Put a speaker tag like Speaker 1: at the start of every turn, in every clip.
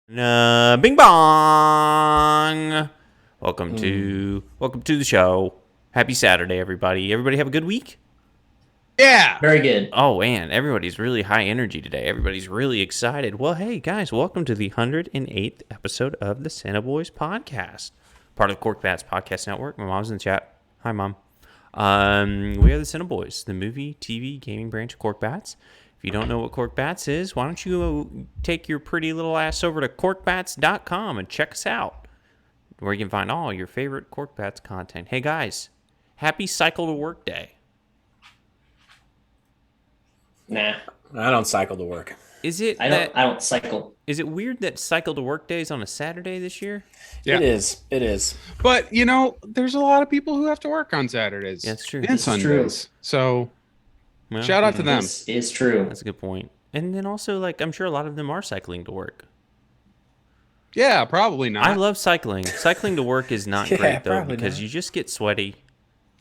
Speaker 1: Bing bong. Welcome to the show. Happy Saturday, everybody. Everybody have a good week?
Speaker 2: Yeah.
Speaker 3: Very good.
Speaker 1: Oh, man, everybody's really high energy today. Everybody's really excited. Well, hey, guys, welcome to the 108th episode of the CineBoiz podcast, part of the Cork Bats Podcast Network. My mom's in the chat. Hi, Mom. We are the CineBoiz, the movie, TV, gaming branch of Cork Bats. If you don't know what Cork Bats is, why don't you take your pretty little ass over to corkbats.com and check us out, where you can find all your favorite Cork Bats content. Hey, guys, happy Cycle to Work Day.
Speaker 3: Nah.
Speaker 2: I don't cycle to work.
Speaker 1: Is it?
Speaker 3: I don't cycle.
Speaker 1: Is it weird that Cycle to Work Day is on a Saturday this year?
Speaker 2: Yeah. It is. But, there's a lot of people who have to work on Saturdays.
Speaker 1: That's true.
Speaker 3: True.
Speaker 2: And Sundays. So,
Speaker 1: Well,
Speaker 2: shout out to them.
Speaker 3: This is true.
Speaker 1: That's a good point. And then also, I'm sure a lot of them are cycling to work.
Speaker 2: Yeah, probably not.
Speaker 1: I love cycling. Cycling to work is not great, though, because you just get sweaty.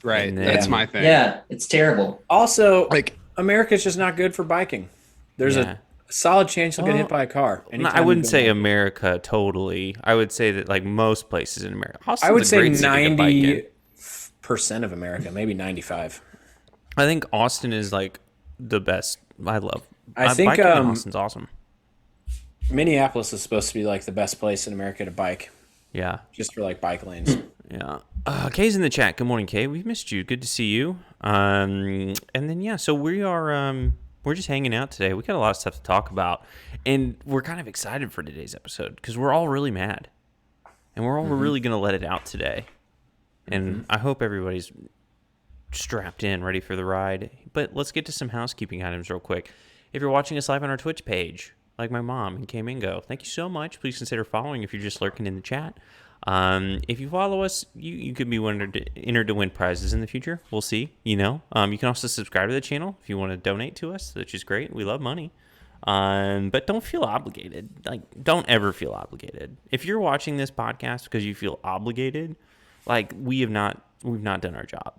Speaker 2: Right.
Speaker 1: And then-
Speaker 2: That's my thing.
Speaker 3: Yeah, it's terrible.
Speaker 4: Also, America's just not good for biking. There's
Speaker 1: Yeah.
Speaker 4: a solid chance you'll get hit by a car.
Speaker 1: No,
Speaker 4: anytime
Speaker 1: I
Speaker 4: you
Speaker 1: wouldn't
Speaker 4: go
Speaker 1: say
Speaker 4: out.
Speaker 1: America totally. I would say that most places in America. Austin's
Speaker 4: I would
Speaker 1: a
Speaker 4: say
Speaker 1: great city to bike in.
Speaker 4: 90% of America, maybe 95.
Speaker 1: I think Austin is the best. I
Speaker 4: think,
Speaker 1: biking in Austin's awesome.
Speaker 4: Minneapolis is supposed to be the best place in America to bike,
Speaker 1: Yeah,
Speaker 4: just for bike lanes.
Speaker 1: yeah. Kay's in the chat. Good morning, Kay. We've missed you. Good to see you. And then so we are. We're just hanging out today. We got a lot of stuff to talk about, and we're kind of excited for today's episode because we're all really mad, and we're all really gonna let it out today. And I hope everybody's strapped in, ready for the ride. But let's get to some housekeeping items real quick. If you're watching us live on our Twitch page, like my mom and K Mingo, thank you so much. Please consider following if you're just lurking in the chat. If you follow us, you could be entered to win prizes in the future. We'll see. You can also subscribe to the channel if you want to donate to us, which is great. We love money. But don't feel obligated. Don't ever feel obligated. If you're watching this podcast because you feel obligated, we've not done our job.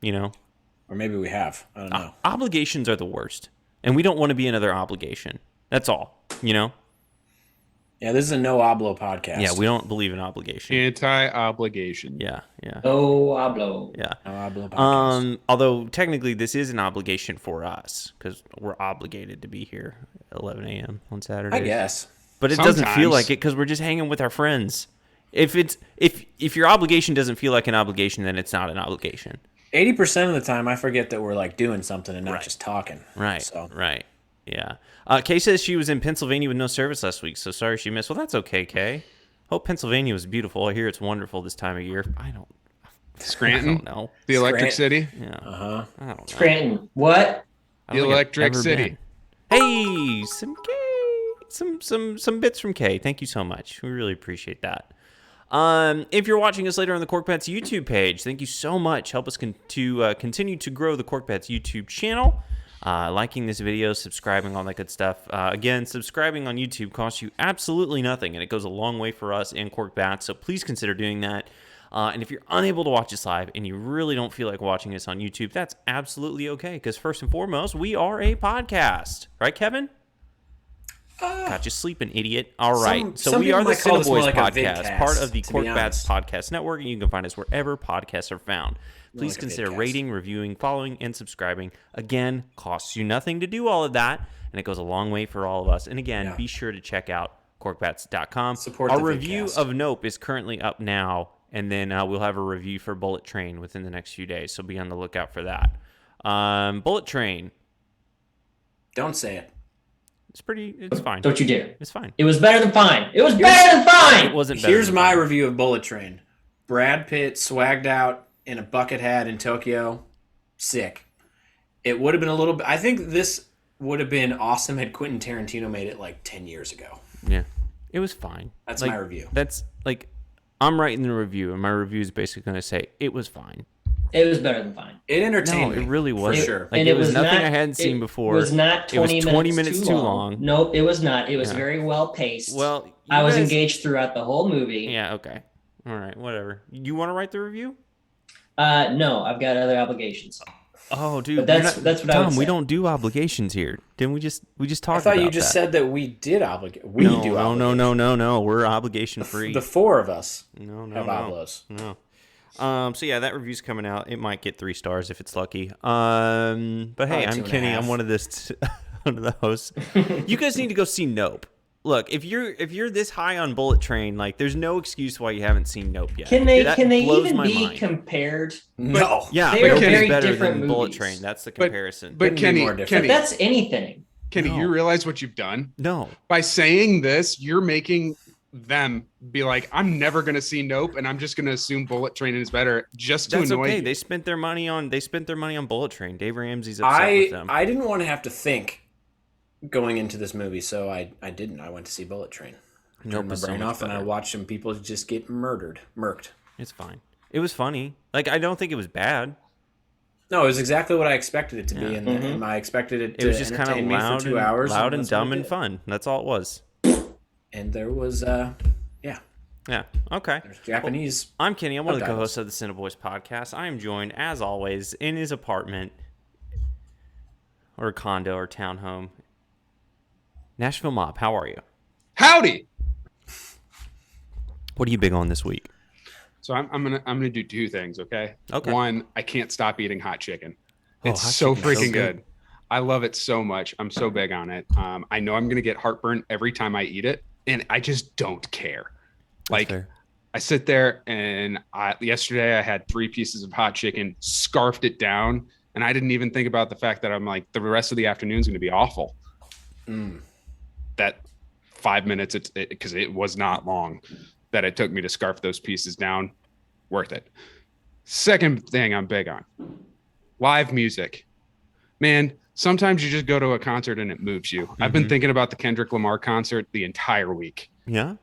Speaker 4: Or maybe we have. I don't know.
Speaker 1: Obligations are the worst, and we don't want to be another obligation. That's all.
Speaker 4: Yeah, this is a no oblo podcast.
Speaker 1: Yeah, we don't believe in obligation.
Speaker 2: Anti-obligation.
Speaker 1: Yeah.
Speaker 3: Oh, hablo.
Speaker 1: Yeah.
Speaker 4: No oblo podcast.
Speaker 1: Although technically this is an obligation for us because we're obligated to be here at 11 a.m. on Saturday.
Speaker 4: I guess.
Speaker 1: But it doesn't feel
Speaker 2: Sometimes.
Speaker 1: like it because we're just hanging with our friends. If your obligation doesn't feel like an obligation, then it's not an obligation.
Speaker 4: 80% of the time, I forget that we're doing something and not
Speaker 1: Right.
Speaker 4: just talking.
Speaker 1: Right.
Speaker 4: So
Speaker 1: Right. Yeah. Kay says she was in Pennsylvania with no service last week, so sorry she missed. Well, that's okay, Kay. Hope Pennsylvania was beautiful. I hear it's wonderful this time of year. I don't
Speaker 2: Scranton.
Speaker 1: know.
Speaker 2: The Electric
Speaker 4: Scranton.
Speaker 2: City.
Speaker 1: Yeah.
Speaker 4: Uh-huh.
Speaker 1: I don't know.
Speaker 3: Scranton. What?
Speaker 1: I don't
Speaker 2: The
Speaker 1: think I've
Speaker 2: Electric
Speaker 1: ever
Speaker 2: City.
Speaker 1: been. Hey, some Kay, some bits from Kay. Thank you so much. We really appreciate that. If you're watching us later on the Cork Bats YouTube page, thank you so much. Help us continue to grow the Cork Bats YouTube channel. Liking this video, subscribing, all that good stuff. Again, subscribing on YouTube costs you absolutely nothing, and it goes a long way for us and Cork Bats, so please consider doing that. And if you're unable to watch us live and you really don't feel like watching us on YouTube, that's absolutely okay, because first and foremost, we are a podcast. Right, Kevin? Got you sleeping, idiot. All right. So
Speaker 4: some
Speaker 1: we are
Speaker 4: people
Speaker 1: the
Speaker 4: might call this more
Speaker 1: CineBoiz
Speaker 4: like a
Speaker 1: podcast,
Speaker 4: vidcast,
Speaker 1: part of the
Speaker 4: to
Speaker 1: Cork
Speaker 4: be
Speaker 1: Bats
Speaker 4: honest.
Speaker 1: Podcast Network, and you can find us wherever podcasts are found. Please
Speaker 4: like a
Speaker 1: consider
Speaker 4: vidcast.
Speaker 1: rating, reviewing, following, and subscribing. Again, costs you nothing to do all of that, and it goes a long way for all of us. And again,
Speaker 4: Yeah.
Speaker 1: be sure to check out corkbats.com.
Speaker 4: Support
Speaker 1: Our
Speaker 4: the
Speaker 1: review
Speaker 4: vidcast.
Speaker 1: of Nope is currently up now, and then we'll have a review for Bullet Train within the next few days, so be on the lookout for that. Bullet Train,
Speaker 4: Don't say it.
Speaker 1: it's fine.
Speaker 3: Don't you dare.
Speaker 1: It's fine.
Speaker 3: It was better than fine. It was better than
Speaker 1: It
Speaker 3: fine.
Speaker 1: wasn't better
Speaker 4: Here's
Speaker 1: than
Speaker 4: my
Speaker 1: fine.
Speaker 4: review of Bullet Train. Brad Pitt swagged out in a bucket hat in Tokyo. Sick. It would have been a little bit... I think this would have been awesome had Quentin Tarantino made it 10 years ago.
Speaker 1: Yeah, it was fine.
Speaker 4: That's my review.
Speaker 1: That's I'm writing the review, and my review is basically going to say it was fine.
Speaker 3: It was better than fine.
Speaker 4: It entertained
Speaker 1: No,
Speaker 4: me.
Speaker 1: it really
Speaker 4: For
Speaker 1: wasn't.
Speaker 4: sure.
Speaker 1: Like,
Speaker 3: And
Speaker 1: it was nothing
Speaker 3: not-
Speaker 1: I hadn't seen before.
Speaker 3: It was not 20,
Speaker 1: It was 20 minutes too long.
Speaker 3: Nope, it was not. It was
Speaker 1: Yeah.
Speaker 3: very well paced.
Speaker 1: Well, you
Speaker 3: I was
Speaker 1: guys-
Speaker 3: engaged throughout the whole movie.
Speaker 1: Yeah, okay. All right, whatever. You want to write the review?
Speaker 3: No, I've got other obligations.
Speaker 1: Oh, dude,
Speaker 3: But that's what I would
Speaker 1: Tom,
Speaker 3: say.
Speaker 1: we don't do obligations here. Didn't we just talk
Speaker 4: I thought
Speaker 1: about
Speaker 4: you just
Speaker 1: that?
Speaker 4: said that we did obligate.
Speaker 1: No. We're obligation free.
Speaker 4: The four of us
Speaker 1: No.
Speaker 4: have oblos.
Speaker 1: No. So yeah, that review's coming out. It might get 3 stars if it's lucky. But hey,
Speaker 4: Probably
Speaker 1: I'm
Speaker 4: 2.5.
Speaker 1: Kenny. I'm one of the hosts. You guys need to go see Nope. Look, if you're this high on Bullet Train, like there's no excuse why you haven't seen Nope yet.
Speaker 3: Can they
Speaker 1: That
Speaker 3: even
Speaker 1: blows my
Speaker 3: be
Speaker 1: mind.
Speaker 3: compared?
Speaker 4: No.
Speaker 1: Yeah,
Speaker 3: They are
Speaker 1: Nope
Speaker 3: very
Speaker 1: is better
Speaker 3: different
Speaker 1: than Bullet
Speaker 3: movies.
Speaker 1: Train. That's the comparison.
Speaker 2: But
Speaker 4: Couldn't be more
Speaker 3: But
Speaker 4: different.
Speaker 3: that's anything.
Speaker 2: Kenny,
Speaker 1: No.
Speaker 2: you realize what you've done?
Speaker 1: No.
Speaker 2: By saying this, you're making them be like, I'm never going to see Nope, and I'm just going to assume Bullet Train is better just to
Speaker 1: That's
Speaker 2: annoy
Speaker 1: okay.
Speaker 2: you.
Speaker 1: They spent their money on Bullet Train. Dave Ramsey's upset with them.
Speaker 4: I didn't want to have to think going into this movie, so I didn't. I went to see Bullet Train.
Speaker 1: Nope
Speaker 4: Turned my
Speaker 1: is so
Speaker 4: brain
Speaker 1: much
Speaker 4: off, and I
Speaker 1: better.
Speaker 4: watched some people just get murked.
Speaker 1: It's fine. It was funny. Like I don't think it was bad.
Speaker 4: No, it was exactly what I expected it to be,
Speaker 1: Yeah.
Speaker 4: and I expected it
Speaker 1: It
Speaker 4: to
Speaker 1: was just kind of
Speaker 4: entertain me
Speaker 1: loud,
Speaker 4: for 2 hours.
Speaker 1: loud and
Speaker 4: that's what
Speaker 1: dumb
Speaker 4: it
Speaker 1: and
Speaker 4: did.
Speaker 1: fun. That's all it was.
Speaker 4: And there was,
Speaker 1: Yeah. Okay.
Speaker 4: there's Japanese.
Speaker 1: I'm Kenny. I'm one of the
Speaker 4: Subtitles.
Speaker 1: co-hosts of the CineBoiz podcast. I am joined, as always, in his apartment or condo or townhome. Nashville Mob, how are you?
Speaker 2: Howdy!
Speaker 1: What are you big on this week?
Speaker 2: So I'm gonna do 2 things, okay?
Speaker 1: Okay.
Speaker 2: One, I can't stop eating hot chicken.
Speaker 1: Oh,
Speaker 2: It's
Speaker 1: hot
Speaker 2: so
Speaker 1: chicken's so
Speaker 2: freaking
Speaker 1: good.
Speaker 2: good. I love it so much. I'm so big on it. I know I'm gonna get heartburn every time I eat it, and I just don't care. Like
Speaker 1: fair.
Speaker 2: I sit there and yesterday I had 3 pieces of hot chicken, scarfed it down, and I didn't even think about the fact that I'm like the rest of the afternoon is going to be awful. That 5 minutes, because it was not long that it took me to scarf those pieces down, worth it. Second thing I'm big on, live music. Man, sometimes you just go to a concert and it moves you. I've been thinking about the Kendrick Lamar concert the entire week.
Speaker 1: Yeah?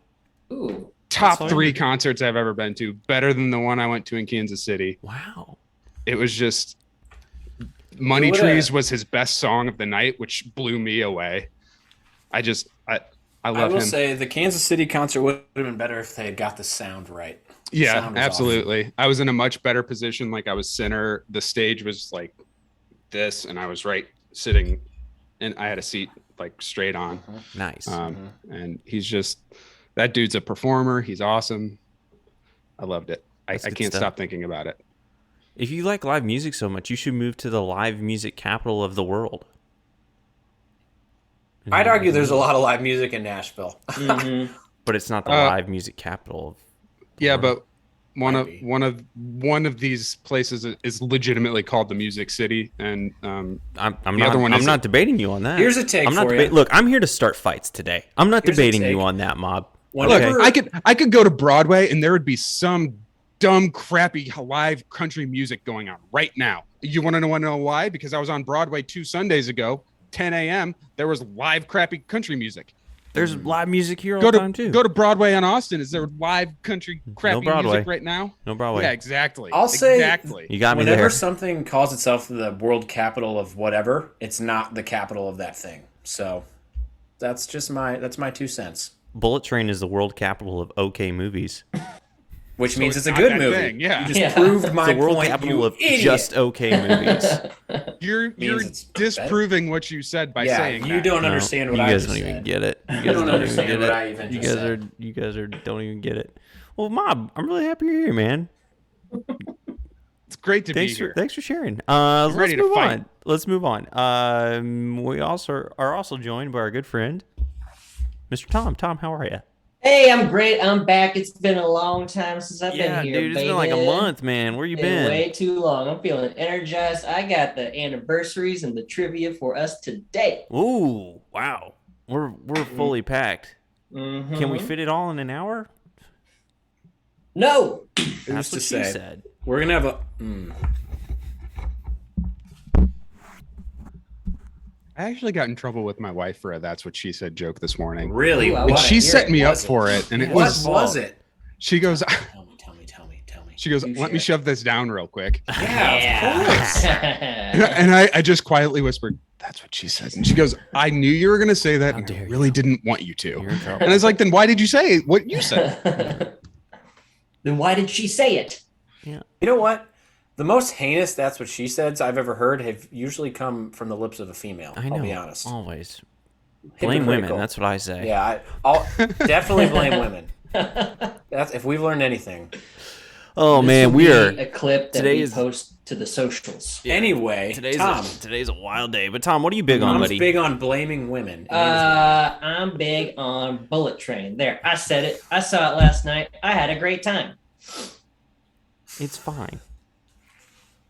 Speaker 3: Ooh.
Speaker 2: Top
Speaker 1: all
Speaker 2: 3
Speaker 1: you-
Speaker 2: concerts I've ever been to, better than the one I went to in Kansas City.
Speaker 1: Wow.
Speaker 2: It was just Money
Speaker 4: What a-
Speaker 2: Trees was his best song of the night, which blew me away. I
Speaker 4: I
Speaker 2: love
Speaker 4: will
Speaker 2: him.
Speaker 4: say the Kansas City concert would have been better if they had got the sound right. The
Speaker 2: Yeah,
Speaker 4: sound was
Speaker 2: absolutely. I was in a much better position. Like I was center. The stage was like this, and I was right sitting, and I had a seat like straight on.
Speaker 1: Nice.
Speaker 2: And he's just, that dude's a performer. He's awesome. I loved it. I
Speaker 1: That's good
Speaker 2: can't
Speaker 1: stuff.
Speaker 2: stop thinking about it.
Speaker 1: If you like live music so much, you should move to the live music capital of the world.
Speaker 4: I'd argue there's a lot of live music in Nashville.
Speaker 1: But it's not the live music capital.
Speaker 2: Yeah, but one
Speaker 4: Might
Speaker 2: of
Speaker 4: be.
Speaker 2: one of these places is legitimately called the Music City, and
Speaker 1: I'm
Speaker 2: The
Speaker 1: not.
Speaker 2: other one
Speaker 1: I'm
Speaker 2: isn't.
Speaker 1: not debating you on that.
Speaker 4: Here's a take
Speaker 1: I'm not
Speaker 4: for you.
Speaker 1: Look, I'm here to start fights today. I'm not
Speaker 4: Here's a
Speaker 1: debating you
Speaker 4: take.
Speaker 1: on that, Mob.
Speaker 4: Whenever-
Speaker 2: look, I could go to Broadway and there would be some dumb, crappy live country music going on right now. You want to know why? Because I was on Broadway 2 Sundays ago, 10 a.m. There was live, crappy country music.
Speaker 1: There's live music here all
Speaker 2: Go
Speaker 1: the time too.
Speaker 2: to Broadway on Austin. Is there live country crappy
Speaker 1: Broadway.
Speaker 2: music right now?
Speaker 1: No Broadway.
Speaker 2: Yeah, exactly.
Speaker 4: I'll say-
Speaker 2: exactly.
Speaker 1: You got me
Speaker 4: Whenever
Speaker 1: there.
Speaker 4: something calls itself the world capital of whatever, it's not the capital of that thing. So that's just my 2 cents.
Speaker 1: Bullet Train is the world capital of okay movies.
Speaker 4: Which
Speaker 2: So
Speaker 4: means
Speaker 2: it's
Speaker 4: it's a
Speaker 2: not
Speaker 4: good
Speaker 2: that
Speaker 4: movie.
Speaker 2: thing, yeah.
Speaker 4: You just
Speaker 3: Yeah.
Speaker 4: proved my
Speaker 1: The world
Speaker 4: point,
Speaker 1: capital
Speaker 4: you
Speaker 1: of
Speaker 4: idiot.
Speaker 1: just okay movies.
Speaker 2: You're
Speaker 4: it's
Speaker 2: disproving what you said by
Speaker 4: Yeah,
Speaker 2: saying
Speaker 4: you
Speaker 2: that.
Speaker 4: don't
Speaker 1: No,
Speaker 4: understand what
Speaker 1: you
Speaker 4: I
Speaker 1: guys
Speaker 4: just
Speaker 1: don't even
Speaker 4: said.
Speaker 1: get it. You
Speaker 4: You
Speaker 1: guys
Speaker 4: don't
Speaker 1: don't even
Speaker 4: understand
Speaker 1: get
Speaker 4: what
Speaker 1: it.
Speaker 4: I even
Speaker 1: You
Speaker 4: just
Speaker 1: guys
Speaker 4: said.
Speaker 1: are. You guys are. Don't even get it. Well, Mob, I'm really happy you're here, man.
Speaker 2: It's great to
Speaker 1: Thanks
Speaker 2: be
Speaker 1: for
Speaker 2: here.
Speaker 1: thanks for sharing.
Speaker 2: ready
Speaker 1: Let's
Speaker 2: to
Speaker 1: move
Speaker 2: fight.
Speaker 1: on. Let's move on. We also are also joined by our good friend, Mr. Tom. Tom, how are you?
Speaker 3: Hey, I'm great. I'm back. It's been a long time since I've
Speaker 1: Yeah,
Speaker 3: been here,
Speaker 1: dude, it's
Speaker 3: baby.
Speaker 1: been like a month, man. Where you
Speaker 3: Been
Speaker 1: been?
Speaker 3: way too long. I'm feeling energized. I got the anniversaries and the trivia for us today.
Speaker 1: Ooh, wow. We're fully packed.
Speaker 3: Mhm.
Speaker 1: Can we fit it all in an hour?
Speaker 3: No.
Speaker 4: Who's
Speaker 1: That's
Speaker 4: to
Speaker 1: what she
Speaker 4: say?
Speaker 1: said.
Speaker 4: We're gonna have a.
Speaker 2: I actually got in trouble with my wife for a "that's what she said" joke this morning.
Speaker 4: Really?
Speaker 3: Ooh, I
Speaker 2: And
Speaker 3: wanna
Speaker 2: she
Speaker 3: hear
Speaker 2: set
Speaker 3: it.
Speaker 2: me up
Speaker 4: Was it?
Speaker 2: for it, and it
Speaker 4: What
Speaker 2: was.
Speaker 4: was it?
Speaker 2: She goes.
Speaker 4: Tell me.
Speaker 2: She goes.
Speaker 3: You
Speaker 2: Let me
Speaker 3: share.
Speaker 2: shove this down real quick.
Speaker 4: Yeah, of course.
Speaker 2: And I just quietly whispered, "That's what she said." And she goes, "I knew you were going to say that,
Speaker 1: How
Speaker 2: and I
Speaker 1: dare you.
Speaker 2: really didn't want you
Speaker 1: You're
Speaker 2: to."
Speaker 1: in trouble.
Speaker 2: And I was like, "Then why did you say what you said?"
Speaker 3: Then why did she say it?
Speaker 4: You know what? The most heinous "that's what she said" I've ever heard have usually come from the lips of a female.
Speaker 1: I know.
Speaker 4: I'll be honest.
Speaker 1: Always blame women.
Speaker 4: Hypocritical.
Speaker 1: That's what I say.
Speaker 4: Yeah, I'll definitely blame women. That's if we've learned anything.
Speaker 1: Oh
Speaker 3: This
Speaker 1: man,
Speaker 3: will
Speaker 1: we
Speaker 3: be
Speaker 1: are.
Speaker 3: a clip that
Speaker 1: today
Speaker 3: we
Speaker 1: is-
Speaker 3: post to the socials.
Speaker 4: Anyway, Tom.
Speaker 1: Today's a wild day. But Tom, what are you big on,
Speaker 4: Tom's
Speaker 1: buddy?
Speaker 4: big on blaming women.
Speaker 3: I'm big on Bullet Train. There, I said it. I saw it last night. I had a great time.
Speaker 1: It's fine.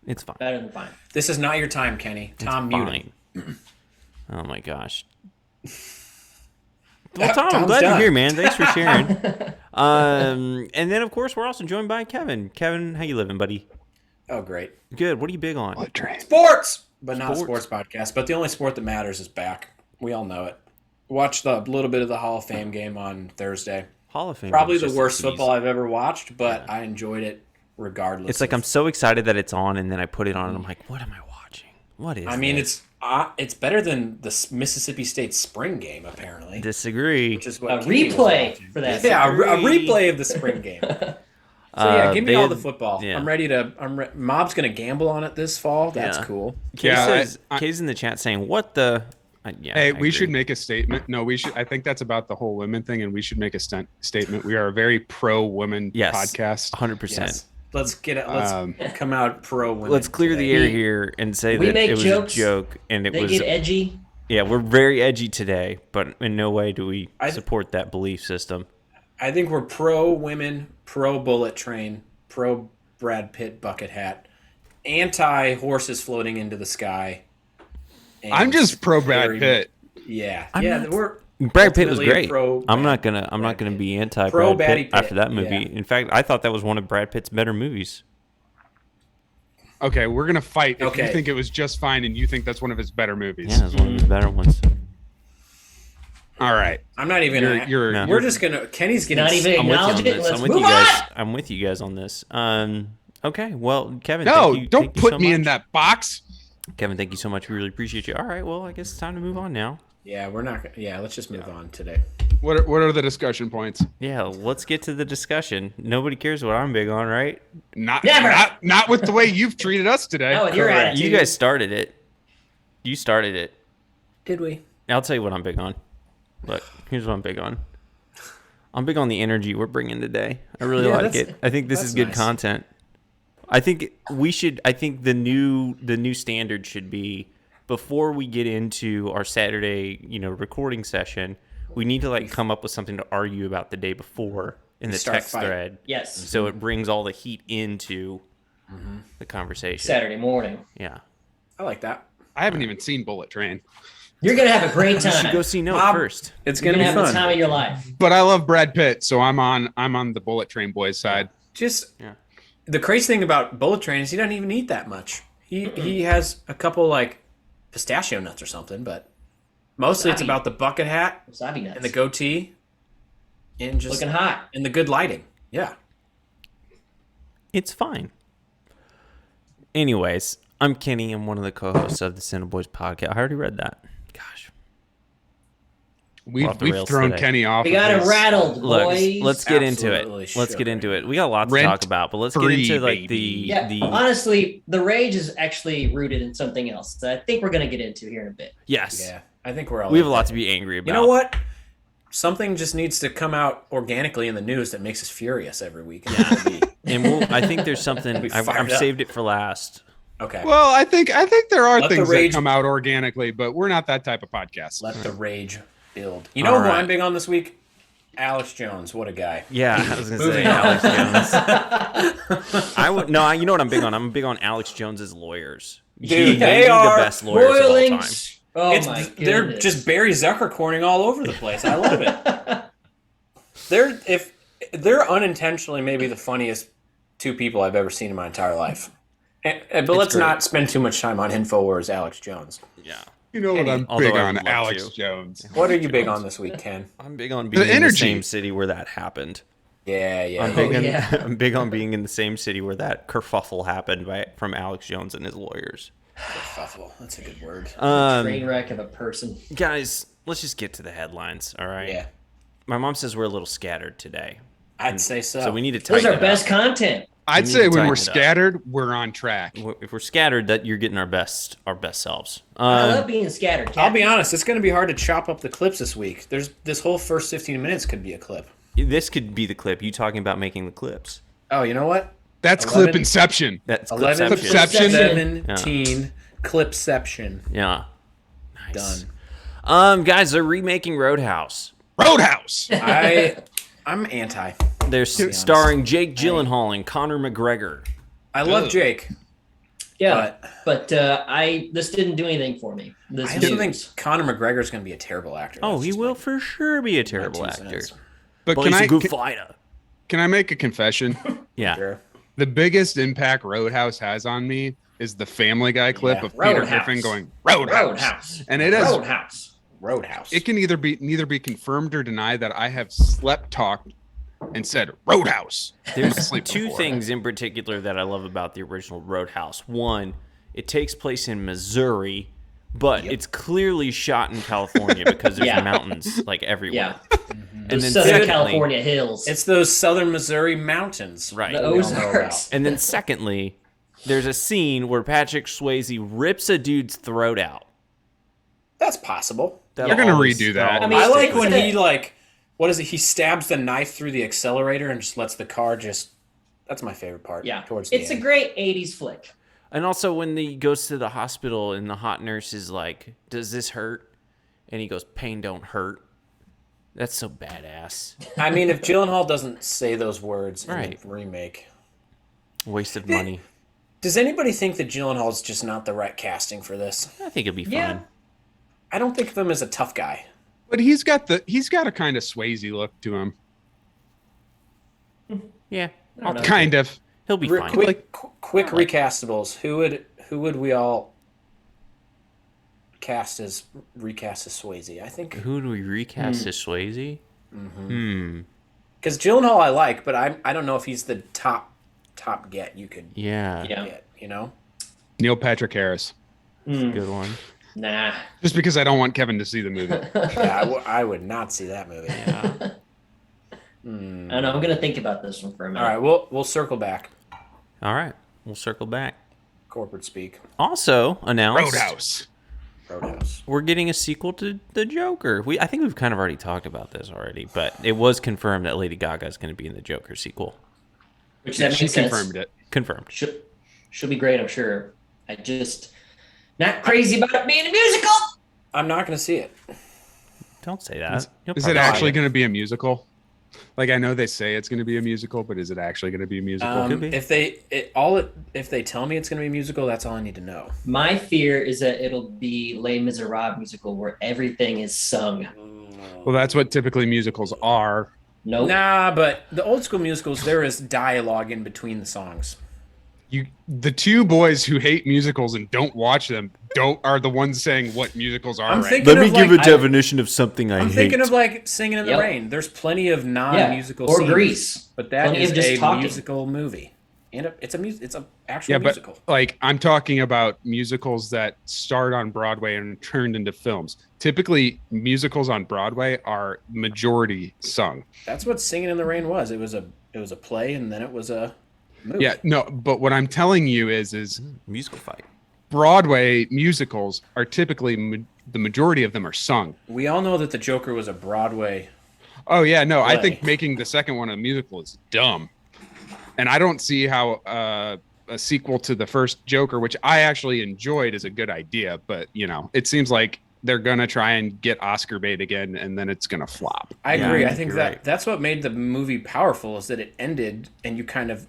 Speaker 1: It's fine.
Speaker 3: Better than fine.
Speaker 4: This is not your time, Kenny. Tom,
Speaker 1: It's
Speaker 4: mute him.
Speaker 1: fine. Oh my gosh. Well, Tom, I'm
Speaker 4: Tom's
Speaker 1: glad
Speaker 4: done.
Speaker 1: you're here, man. Thanks for sharing. And then, of course, we're also joined by Kevin. Kevin, how you living, buddy?
Speaker 4: Oh, great.
Speaker 1: Good. What are you big on?
Speaker 2: Bullet Train.
Speaker 4: Sports! But not a
Speaker 1: Sports.
Speaker 4: sports podcast. But the only sport that matters is back. We all know it. Watched a little bit of the Hall of Fame game on Thursday.
Speaker 1: Hall of Fame.
Speaker 4: Probably
Speaker 1: is
Speaker 4: the
Speaker 1: just a
Speaker 4: worst
Speaker 1: tease.
Speaker 4: football I've ever watched, but I enjoyed it regardless.
Speaker 1: It's like I'm so excited that it's on, and then I put it on, and I'm like, what am I watching? What is
Speaker 4: I mean,
Speaker 1: this?
Speaker 4: it's better than the Mississippi State spring game, apparently.
Speaker 1: Disagree.
Speaker 4: Which is
Speaker 3: A
Speaker 4: what Kenny was
Speaker 3: replay
Speaker 4: watching.
Speaker 3: for that.
Speaker 4: Yeah, a replay of the spring game. So yeah, give me all the football.
Speaker 1: yeah.
Speaker 4: I'm ready to. Mob's gonna gamble on it this fall. That's
Speaker 1: Yeah.
Speaker 4: cool.
Speaker 1: Kay
Speaker 2: Yeah,
Speaker 1: says,
Speaker 2: I-
Speaker 1: Kay's in the chat saying, what the... yeah,
Speaker 2: Hey,
Speaker 1: I
Speaker 2: we should
Speaker 1: agree.
Speaker 2: make a statement. No, we should. I think that's about the whole women thing, and we should make a statement. We are a very pro-women
Speaker 1: Yes.
Speaker 2: podcast.
Speaker 1: 100%.
Speaker 4: Yes. Let's get it. Let's come out pro women.
Speaker 1: Let's clear the
Speaker 4: today.
Speaker 1: air here and say
Speaker 3: We
Speaker 1: that
Speaker 3: make
Speaker 1: it was
Speaker 3: jokes.
Speaker 1: a joke, and it
Speaker 3: They
Speaker 1: was...
Speaker 3: get edgy.
Speaker 1: Yeah, we're very edgy today, but in no way do we support that belief system.
Speaker 4: I think we're pro women, pro Bullet Train, pro Brad Pitt bucket hat, anti horses floating into the sky. and
Speaker 2: I'm just pro Brad
Speaker 4: very-
Speaker 2: Pitt.
Speaker 4: Yeah,
Speaker 1: I'm
Speaker 4: yeah.
Speaker 1: not-
Speaker 4: We're
Speaker 1: Brad Pitt was
Speaker 4: ultimately a
Speaker 1: great.
Speaker 4: pro
Speaker 1: I'm not
Speaker 4: Brad
Speaker 1: gonna
Speaker 4: Pitt.
Speaker 1: be anti
Speaker 4: Pro
Speaker 1: Brad
Speaker 4: Batty
Speaker 1: Pitt after
Speaker 4: Pitt,
Speaker 1: that movie.
Speaker 4: yeah.
Speaker 1: In fact, I thought that was one of Brad Pitt's better movies.
Speaker 2: Okay, we're gonna fight if you
Speaker 4: Okay.
Speaker 2: think it was just fine and you think that's one of his better movies.
Speaker 1: Yeah, it was one of his better ones.
Speaker 2: All right.
Speaker 4: I'm not even.
Speaker 2: You're-
Speaker 4: we're just gonna. Kenny's getting.
Speaker 3: Not even
Speaker 1: I'm with you
Speaker 3: acknowledge
Speaker 1: on
Speaker 3: it.
Speaker 1: this.
Speaker 3: Let's
Speaker 1: I'm with
Speaker 3: move
Speaker 1: you guys.
Speaker 3: on.
Speaker 1: I'm with you guys on this. Okay. Well, Kevin.
Speaker 2: No,
Speaker 1: thank you,
Speaker 2: don't
Speaker 1: thank you
Speaker 2: put
Speaker 1: so
Speaker 2: me in
Speaker 1: much.
Speaker 2: that box.
Speaker 1: Kevin, thank you so much. We really appreciate you. All right. Well, I guess it's time to move on now.
Speaker 4: Yeah, we're not. Yeah, let's just move on today.
Speaker 2: What are the discussion points?
Speaker 1: Yeah. Let's get to the discussion. Nobody cares what I'm big on, right?
Speaker 2: Not
Speaker 3: Never.
Speaker 2: not with the way you've treated us today.
Speaker 3: No, with your
Speaker 4: Correct.
Speaker 3: attitude.
Speaker 1: You guys started it. You started it.
Speaker 4: Did we?
Speaker 1: I'll tell you what I'm big on. Look, here's what I'm big on. I'm big on the energy we're bringing today. I really
Speaker 4: Yeah,
Speaker 1: like
Speaker 4: that's-
Speaker 1: it. I think this
Speaker 4: that's
Speaker 1: is good
Speaker 4: nice.
Speaker 1: content. I think we should. I think the new standard should be before we get into our Saturday, recording session. We need to come up with something to argue about the day before in the
Speaker 4: Start
Speaker 1: text
Speaker 4: fight.
Speaker 1: thread.
Speaker 3: Yes.
Speaker 1: So it brings all the heat into the conversation.
Speaker 3: Saturday morning.
Speaker 1: Yeah.
Speaker 4: I like that.
Speaker 2: I haven't even seen Bullet Train,
Speaker 3: You're gonna have a great
Speaker 1: You should
Speaker 3: time.
Speaker 1: go see Note
Speaker 4: Bob,
Speaker 1: first.
Speaker 4: It's
Speaker 3: You're
Speaker 4: gonna
Speaker 3: gonna
Speaker 4: be
Speaker 3: have the time
Speaker 4: fun.
Speaker 3: of your life.
Speaker 2: but I love Brad Pitt, so I'm on the Bullet Train boys side.
Speaker 4: Just
Speaker 1: Yeah.
Speaker 4: the crazy thing about Bullet Train is he doesn't even eat that much. He has a couple pistachio nuts or something, but mostly it's
Speaker 3: Wasabi.
Speaker 4: about the bucket hat
Speaker 3: Wasabi nuts.
Speaker 4: and the goatee and just
Speaker 3: Looking hot.
Speaker 4: and the good lighting. Yeah.
Speaker 1: It's fine. Anyways, I'm Kenny. I'm one of the co-hosts of the CineBoiz podcast. I already read that. Gosh. off the
Speaker 2: We've
Speaker 1: rails
Speaker 2: thrown
Speaker 1: today.
Speaker 2: Kenny off.
Speaker 3: We
Speaker 2: of
Speaker 3: got it
Speaker 2: his-
Speaker 3: rattled,
Speaker 1: Look,
Speaker 3: boys.
Speaker 1: let's get into
Speaker 4: Absolutely
Speaker 1: it. Let's
Speaker 4: shook.
Speaker 1: get into it. We got a lot to
Speaker 2: Rent
Speaker 1: talk about, but let's get into
Speaker 2: free,
Speaker 1: the
Speaker 3: Yeah,
Speaker 1: the
Speaker 3: honestly, the rage is actually rooted in something else that I think we're gonna get into here in a bit.
Speaker 1: yes.
Speaker 4: Yeah. I think we're all
Speaker 1: We have a
Speaker 4: in
Speaker 1: lot
Speaker 4: that.
Speaker 1: to be angry about.
Speaker 4: You know what? Something just needs to come out organically in the news that makes us furious every week. Yeah.
Speaker 1: And I think there's something
Speaker 4: Be
Speaker 1: I've
Speaker 4: fired up.
Speaker 1: saved it for last.
Speaker 4: Okay.
Speaker 2: Well, I think there are
Speaker 4: Let the
Speaker 2: things
Speaker 4: rage-
Speaker 2: that come out organically, but we're not that type of podcast.
Speaker 4: Let the rage build. You know
Speaker 1: All
Speaker 4: who
Speaker 1: right.
Speaker 4: I'm big on this week? Alex Jones. What a guy.
Speaker 1: Yeah, I was gonna say
Speaker 4: Moving on.
Speaker 1: Alex Jones. You know what I'm big on? I'm big on Alex Jones's lawyers.
Speaker 4: Dude,
Speaker 1: they
Speaker 4: they
Speaker 1: are
Speaker 4: are
Speaker 1: the best lawyers of all
Speaker 3: Boiling.
Speaker 1: time.
Speaker 3: Oh my goodness.
Speaker 4: They're just Barry Zuckercorning all over the place. I love it. They're unintentionally maybe the funniest two people I've ever seen in my entire life. But let's
Speaker 1: great.
Speaker 4: not spend too much time on Infowars Alex Jones.
Speaker 1: Yeah,
Speaker 2: You know what I'm
Speaker 1: Although
Speaker 2: big
Speaker 1: I
Speaker 2: on,
Speaker 1: would love
Speaker 2: Alex
Speaker 1: to.
Speaker 2: Jones.
Speaker 4: What are you big on this week, Ken?
Speaker 1: I'm big on being in the
Speaker 2: energy.
Speaker 1: same city where that happened.
Speaker 4: Yeah.
Speaker 1: I'm big,
Speaker 3: yeah.
Speaker 1: I'm big on being in the same city where that kerfuffle happened from Alex Jones and his lawyers.
Speaker 4: Kerfuffle. That's a good word.
Speaker 3: train wreck of a person.
Speaker 1: Guys, let's just get to the headlines, all right?
Speaker 4: Yeah.
Speaker 1: My mom says we're a little scattered today,
Speaker 4: I'd say so.
Speaker 1: so we need to
Speaker 3: Those
Speaker 1: tighten
Speaker 3: are
Speaker 1: it
Speaker 3: best
Speaker 1: up.
Speaker 3: content.
Speaker 2: I'd
Speaker 1: need
Speaker 2: say
Speaker 1: to
Speaker 2: when
Speaker 1: tighten
Speaker 2: we're
Speaker 1: it up.
Speaker 2: scattered, we're on track.
Speaker 1: If we're scattered, that you're getting our best selves.
Speaker 3: I love being scattered.
Speaker 4: I'll be honest, it's going to be hard to chop up the clips this week. There's this whole first 15 minutes could be a clip.
Speaker 1: This could be the clip. You talking about making the clips.
Speaker 4: Oh, you know what?
Speaker 2: That's
Speaker 4: 11
Speaker 2: clip inception.
Speaker 1: That's
Speaker 4: 11,
Speaker 1: clipception.
Speaker 4: 17, clipception.
Speaker 1: Yeah. Nice.
Speaker 4: Done.
Speaker 1: Guys, they're remaking Roadhouse.
Speaker 2: Roadhouse.
Speaker 4: I'm anti.
Speaker 1: They're starring Jake Gyllenhaal and Conor McGregor.
Speaker 4: I love Jake.
Speaker 3: Yeah, but this didn't do anything for me. This
Speaker 4: I also
Speaker 3: news.
Speaker 4: think Conor McGregor is going to be a terrible actor.
Speaker 1: Oh,
Speaker 4: That's
Speaker 1: he
Speaker 4: just
Speaker 1: will
Speaker 4: my-
Speaker 1: for sure be a terrible
Speaker 4: my 2
Speaker 1: actor.
Speaker 4: cents.
Speaker 2: But
Speaker 1: But he's a good fighter.
Speaker 2: can I make a confession?
Speaker 1: Yeah.
Speaker 4: Sure.
Speaker 2: The biggest impact Roadhouse has on me is the Family Guy clip
Speaker 4: Yeah.
Speaker 2: of Peter
Speaker 3: Roadhouse.
Speaker 2: Griffin going Roadhouse. And it is
Speaker 3: Roadhouse.
Speaker 2: it can neither be confirmed or denied that I have slept talked and said Roadhouse.
Speaker 1: There's
Speaker 2: Sleep
Speaker 1: two
Speaker 2: before.
Speaker 1: things in particular that I love about the original Roadhouse. One, it takes place in Missouri, but it's clearly shot in California because there's
Speaker 3: Yeah.
Speaker 1: mountains like everywhere.
Speaker 3: Yeah.
Speaker 1: And
Speaker 3: Those
Speaker 1: then
Speaker 3: Southern
Speaker 1: secondly,
Speaker 3: California hills.
Speaker 4: It's those southern Missouri mountains.
Speaker 1: right.
Speaker 3: the
Speaker 4: we all know
Speaker 3: Ozarks.
Speaker 1: And then secondly, there's a scene where Patrick Swayze rips a dude's throat out.
Speaker 4: That's possible.
Speaker 1: That'll
Speaker 2: They're gonna
Speaker 1: always-
Speaker 2: redo
Speaker 1: that'll
Speaker 2: that.
Speaker 1: always
Speaker 3: I
Speaker 4: I
Speaker 3: mean,
Speaker 1: stick
Speaker 4: like
Speaker 1: with
Speaker 4: when
Speaker 1: me.
Speaker 4: he what is it? He stabs the knife through the accelerator and just lets the car just. That's my favorite part.
Speaker 3: Yeah.
Speaker 4: Towards the
Speaker 3: It's a
Speaker 4: end.
Speaker 3: great 80s flick.
Speaker 1: And also when he goes to the hospital and the hot nurse is like, "Does this hurt?" And he goes, "Pain don't hurt." That's so badass.
Speaker 4: I mean, if Gyllenhaal doesn't say those words in
Speaker 1: Right.
Speaker 4: the remake,
Speaker 1: Waste of money.
Speaker 4: does anybody think that Gyllenhaal's just not the right casting for this?
Speaker 1: I think it'll be fine.
Speaker 3: Yeah.
Speaker 4: I don't think of him as a tough guy.
Speaker 2: But he's got a kind of Swayze look to him.
Speaker 1: Yeah.
Speaker 3: don't know.
Speaker 2: Kind of.
Speaker 1: He'll be fine.
Speaker 4: Quick recastables. Who would we all recast as Swayze? I think
Speaker 1: Who do we recast as Swayze?
Speaker 4: because Gyllenhaal I like, but I don't know if he's the top get you could
Speaker 1: Yeah.
Speaker 3: Yeah.
Speaker 4: get. You know,
Speaker 2: Neil Patrick Harris.
Speaker 1: Good one.
Speaker 3: Nah.
Speaker 2: Just because I don't want Kevin to see the movie.
Speaker 4: yeah, I would not see that movie.
Speaker 1: Yeah.
Speaker 3: I don't know. I'm going to think about this one for a minute.
Speaker 4: All right, we'll circle back.
Speaker 1: All right. We'll circle back.
Speaker 4: Corporate speak.
Speaker 1: Also announced
Speaker 2: Roadhouse.
Speaker 1: we're getting a sequel to The Joker. I think we've kind of already talked about this already, but it was confirmed that Lady Gaga is going to be in the Joker sequel.
Speaker 3: Which that
Speaker 2: She
Speaker 3: makes sense.
Speaker 2: confirmed it.
Speaker 1: Confirmed.
Speaker 3: Should be great, I'm sure. I just not crazy about it being a musical.
Speaker 4: I'm not going to see it.
Speaker 1: Don't say that. You'll
Speaker 2: Is it
Speaker 1: probably
Speaker 2: actually
Speaker 1: like
Speaker 2: going to be a musical? Like, I know they say it's going to be a musical, but is it actually going to be a musical?
Speaker 1: Could be.
Speaker 4: If they tell me it's going to be a musical, that's all I need to know.
Speaker 3: My fear is that it'll be Les Miserables musical where everything is sung.
Speaker 2: Well, that's what typically musicals are.
Speaker 3: Nope.
Speaker 4: Nah, but the old school musicals, there is dialogue in between the songs.
Speaker 2: The two boys who hate musicals and don't watch them are the ones saying what musicals are.
Speaker 4: I'm
Speaker 2: right
Speaker 4: thinking
Speaker 1: Let me
Speaker 4: of,
Speaker 1: give
Speaker 4: like,
Speaker 1: a definition of something I
Speaker 4: I'm
Speaker 1: hate.
Speaker 4: thinking of like Singing in the
Speaker 3: Yep.
Speaker 4: Rain. There's plenty of
Speaker 3: Yeah.
Speaker 4: non-musical
Speaker 3: Or
Speaker 4: scenes,
Speaker 3: Grease.
Speaker 4: but that
Speaker 3: Plenty
Speaker 4: is
Speaker 3: of just
Speaker 4: a
Speaker 3: talking.
Speaker 4: musical movie, and it's a actual
Speaker 2: Yeah, but
Speaker 4: musical.
Speaker 2: like I'm talking about musicals that start on Broadway and turned into films. Typically, musicals on Broadway are majority sung.
Speaker 4: That's what Singing in the Rain was. It was a play, and then it was a movie.
Speaker 2: Yeah, no, but what I'm telling you is
Speaker 1: Musical fight.
Speaker 2: Broadway musicals are typically the majority of them are sung.
Speaker 4: We all know that the Joker was a Broadway.
Speaker 2: Oh yeah, no, I
Speaker 4: Play.
Speaker 2: think making the second one a musical is dumb, and I don't see how a sequel to the first Joker, which I actually enjoyed, is a good idea. But it seems like they're gonna try and get Oscar bait again, and then it's gonna flop.
Speaker 4: I
Speaker 1: Yeah,
Speaker 4: agree.
Speaker 1: I
Speaker 4: I
Speaker 1: think
Speaker 4: think
Speaker 1: you're
Speaker 4: that
Speaker 1: right.
Speaker 4: that's what made the movie powerful is that it ended, and